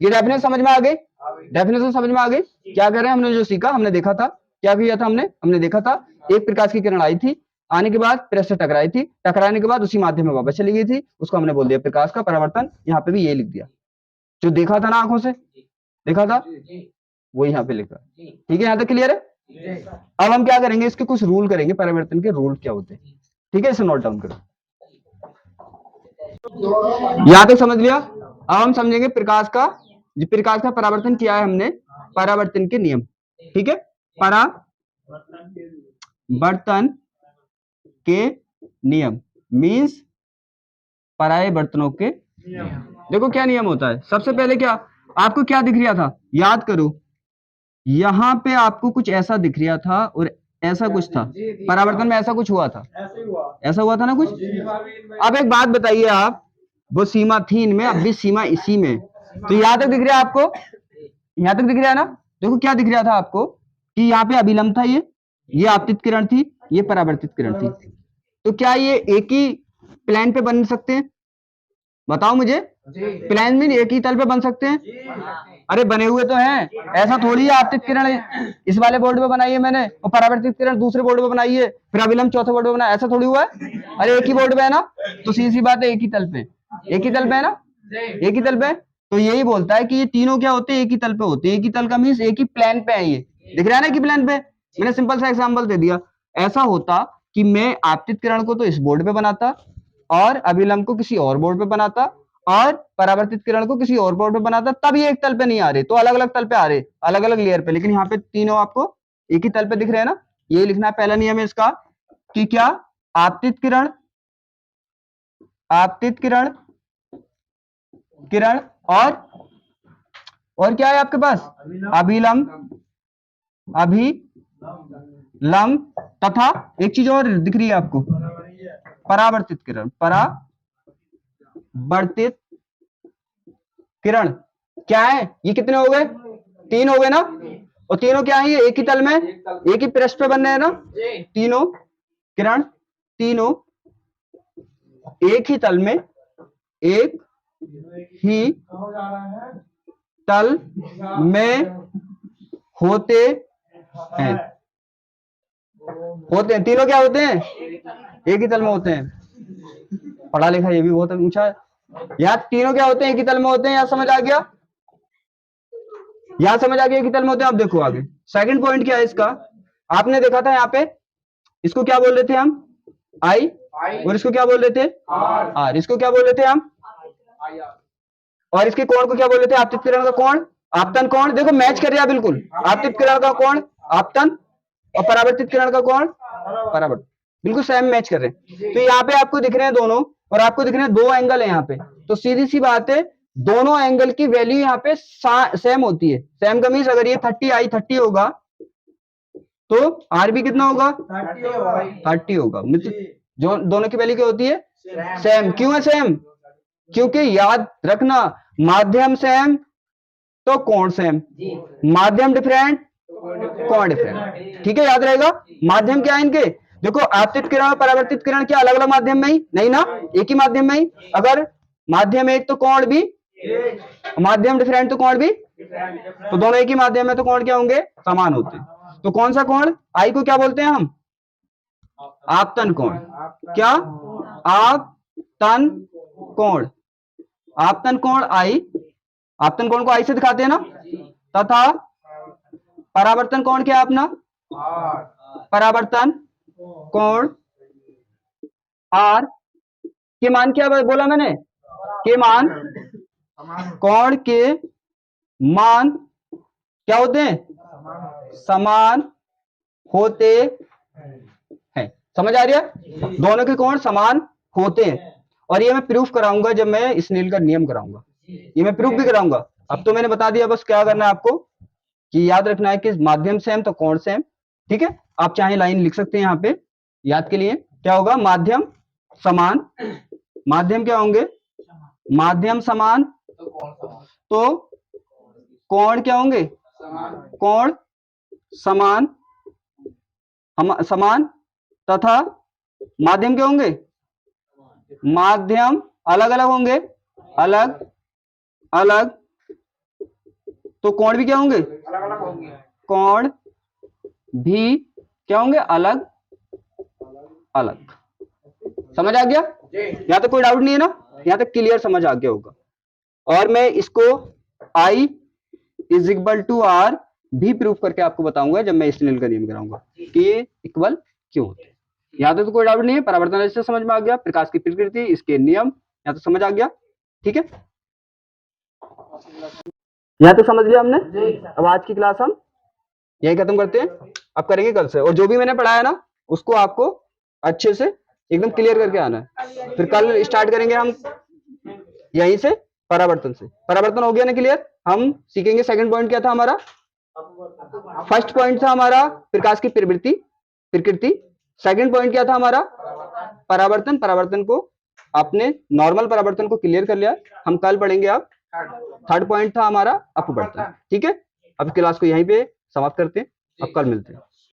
ये डेफिनेशन समझ में आ गई, डेफिनेशन समझ में आ गई। क्या कर रहे हैं, हमने जो सीखा, हमने देखा था, क्या किया था हमने देखा था, एक प्रकाश की किरण आई थी, आने के बाद पृष्ठ से टकराई थी, टकराने के बाद उसी माध्यम में वापस चली गई थी, उसको हमने बोल दिया प्रकाश का परावर्तन। यहाँ पे भी ये लिख दिया, जो देखा था ना, आंखों से देखा था, वो यहाँ पे लिखा। ठीक है, यहाँ तक क्लियर है। अब हम क्या करेंगे, इसके कुछ रूल करेंगे, परावर्तन के रूल क्या होते हैं। ठीक है, इसे नोट डाउन करो। यहां तक समझ लिया। अब हम समझेंगे प्रकाश का परावर्तन किया है हमने, परावर्तन के नियम। ठीक है, परावर्तन के नियम मीन्स परावर्तनों के देखो क्या नियम होता है। सबसे पहले क्या, आपको क्या दिख रहा था, याद करो, यहां पे आपको कुछ ऐसा दिख रहा था और ऐसा कुछ था, परावर्तन में ऐसा कुछ हुआ था, ऐसा हुआ था ना कुछ। अब एक बात बताइए आप, वो सीमा थी इनमें, अब भी सीमा इसी में। तो यहां तक दिख रहा है आपको, यहां तक दिख रहा है ना। देखो क्या दिख रहा था आपको कि यहाँ पे अभिलंब था, ये आपतित किरण थी, ये परावर्तित किरण थी। तो क्या ये एक ही प्लेन पे बन सकते हैं? बताओ मुझे, प्लेन में एक ही तल पे बन सकते हैं? अरे बने हुए तो हैं, ऐसा थोड़ी है आपतित किरण इस वाले बोर्ड पे बनाई है मैंने और परावर्तित किरण दूसरे बोर्ड पे बनाई है, फिर अभिलंब चौथे बोर्ड पे बनाया, ऐसा थोड़ी हुआ है। अरे एक ही बोर्ड पे है ना, तो सीधी सी बात है, एक ही तल पे, एक ही तल पे है ना, एक ही तल पे। तो यही बोलता है कि ये तीनों क्या होते हैं, एक ही तल पे होते हैं। एक ही तल का मीन्स एक ही प्लेन पे है, ये दिख रहा है ना, एक ही प्लेन पे। मैंने सिंपल सा एग्जांपल दे दिया। ऐसा होता कि मैं आपतित किरण को तो इस बोर्ड पे बनाता और अभिलंब को किसी और बोर्ड पे बनाता और परावर्तित किरण को किसी और बोर्ड पे बनाता, तब ये एक तल पे नहीं आ रहे, तो अलग अलग तल पे आ रहे, अलग अलग लेयर पे। लेकिन यहाँ पे तीनों आपको एक ही तल पे दिख रहे हैं ना। ये लिखना है पहला नियम है इसका कि क्या, आपतित किरण, आपतित किरण, किरण और क्या है आपके पास, अभिलंब, अभिलंब तथा एक चीज और दिख रही है आपको, परावर्तित किरण, परावर्तित किरण। क्या है ये, कितने हो गए, तीन हो गए ना। और तीनों क्या है, ये एक ही तल में, एक ही पृष्ठ पे बन रहे हैं ना, तीनों किरण, तीनों एक ही तल में, एक ही तल में होते हैं, होते हैं, तीनों क्या होते हैं, एक ही तल में होते हैं। पढ़ा लिखा ये भी बहुत ऊंचा है। यहाँ तीनों क्या होते हैं, एक ही तल में होते हैं, यहाँ समझ आ गया, यहाँ समझ आ गया, एक ही तल में होते हैं। आप देखो आगे सेकंड पॉइंट क्या है इसका, आपने देखा था यहाँ पे, इसको क्या बोल रहे थे हम, आई, और इसको क्या बोल रहे थे, आर। इसको क्या बोल रहे थे हम, और इसके कोण को क्या बोल रहे थे, आपतित किरण का कोण, आपतन कोण। देखो मैच कर रहा है बिल्कुल, आपतित किरण का कोण आपतन और परावर्तित किरण का कोण परावर्तन, बिल्कुल सेम मैच कर रहे हैं। तो यहाँ पे आपको दिख रहे हैं दोनों, और आपको दिख रहे हैं दो एंगल है यहाँ पे। तो सीधी सी बात है, दोनों एंगल की वैल्यू यहाँ पे सेम होती है। सेम का मीन्स अगर ये 30 आई 30 होगा तो आर भी कितना होगा, 30 होगा। जो दोनों की वैल्यू क्या होती है, सेम। क्यों है सेम, क्योंकि याद रखना, माध्यम सेम तो कोण सेम, माध्यम डिफरेंट कोण डिफरेंट, ठीक है, याद रहेगा। माध्यम क्या है इनके, देखो आपतित किरण और परावर्तित किरण क्या अलग अलग माध्यम में ही नहीं ना, एक ही माध्यम में ही। अगर माध्यम एक तो कोण भी, माध्यम डिफरेंट तो कोण भी, तो दोनों एक ही माध्यम में तो कोण क्या होंगे, समान होते हैं। तो कौन सा कोण, आई को क्या बोलते हैं हम, आपतन कोण। क्या, आपतन कोण, आपतन कोण आई, आपतन कोण को आई से दिखाते हैं ना। तथा परावर्तन कोण क्या है अपना, परावर्तन कोण आर के मान क्या बोला मैंने, के मान, कोण के मान क्या होते हैं, समान होते हैं। समझ आ रही है, दोनों के कोण समान होते हैं। और ये मैं प्रूफ कराऊंगा जब मैं स्नेल का नियम कराऊंगा, ये मैं प्रूफ भी कराऊंगा। अब तो मैंने बता दिया, बस क्या करना है आपको कि याद रखना है कि माध्यम सेम तो कोण सेम, ठीक है। आप चाहे लाइन लिख सकते हैं यहाँ पे याद के लिए, क्या होगा, माध्यम समान, माध्यम क्या होंगे, माध्यम समान तो कोण क्या होंगे, कोण समान, समान तथा माध्यम क्या होंगे, माध्यम अलग अलग होंगे, अलग अलग तो कोण भी क्या होंगे, कोण भी क्या होंगे, अलग अलग। समझ आ गया, यहाँ तक कोई डाउट नहीं है ना, यहाँ तक क्लियर समझ आ गया होगा। और मैं इसको I is equal to R भी प्रूफ करके आपको बताऊंगा जब मैं स्नेल का नियम कराऊंगा कि ये इक्वल क्यों होते हैं। यहाँ तक तो कोई डाउट नहीं है, परावर्तन रजिस्टर समझ में आ गया, प्रकाश की प्रकृति, इसके नियम यहाँ तो समझ आ गया, ठीक है। यहाँ तो समझ लिया हमने। अब आज की क्लास हम यही खत्म करते हैं, अब करेंगे कल से। और जो भी मैंने पढ़ाया ना उसको आपको अच्छे से एकदम क्लियर करके आना है। फिर कल स्टार्ट करेंगे हम यहीं से, परावर्तन से। परावर्तन हो गया ना क्लियर, हम सीखेंगे सेकंड पॉइंट क्या था हमारा, फर्स्ट पॉइंट था हमारा प्रकाश की प्रवृत्ति प्रकृति, सेकंड पॉइंट क्या था हमारा, परावर्तन, परावर्तन को आपने नॉर्मल परावर्तन को क्लियर कर लिया, हम कल पढ़ेंगे। अब थर्ड पॉइंट था हमारा अपवर्तन। ठीक है, अब क्लास को यहीं पे समाप्त करते हैं, अब कल मिलते हैं।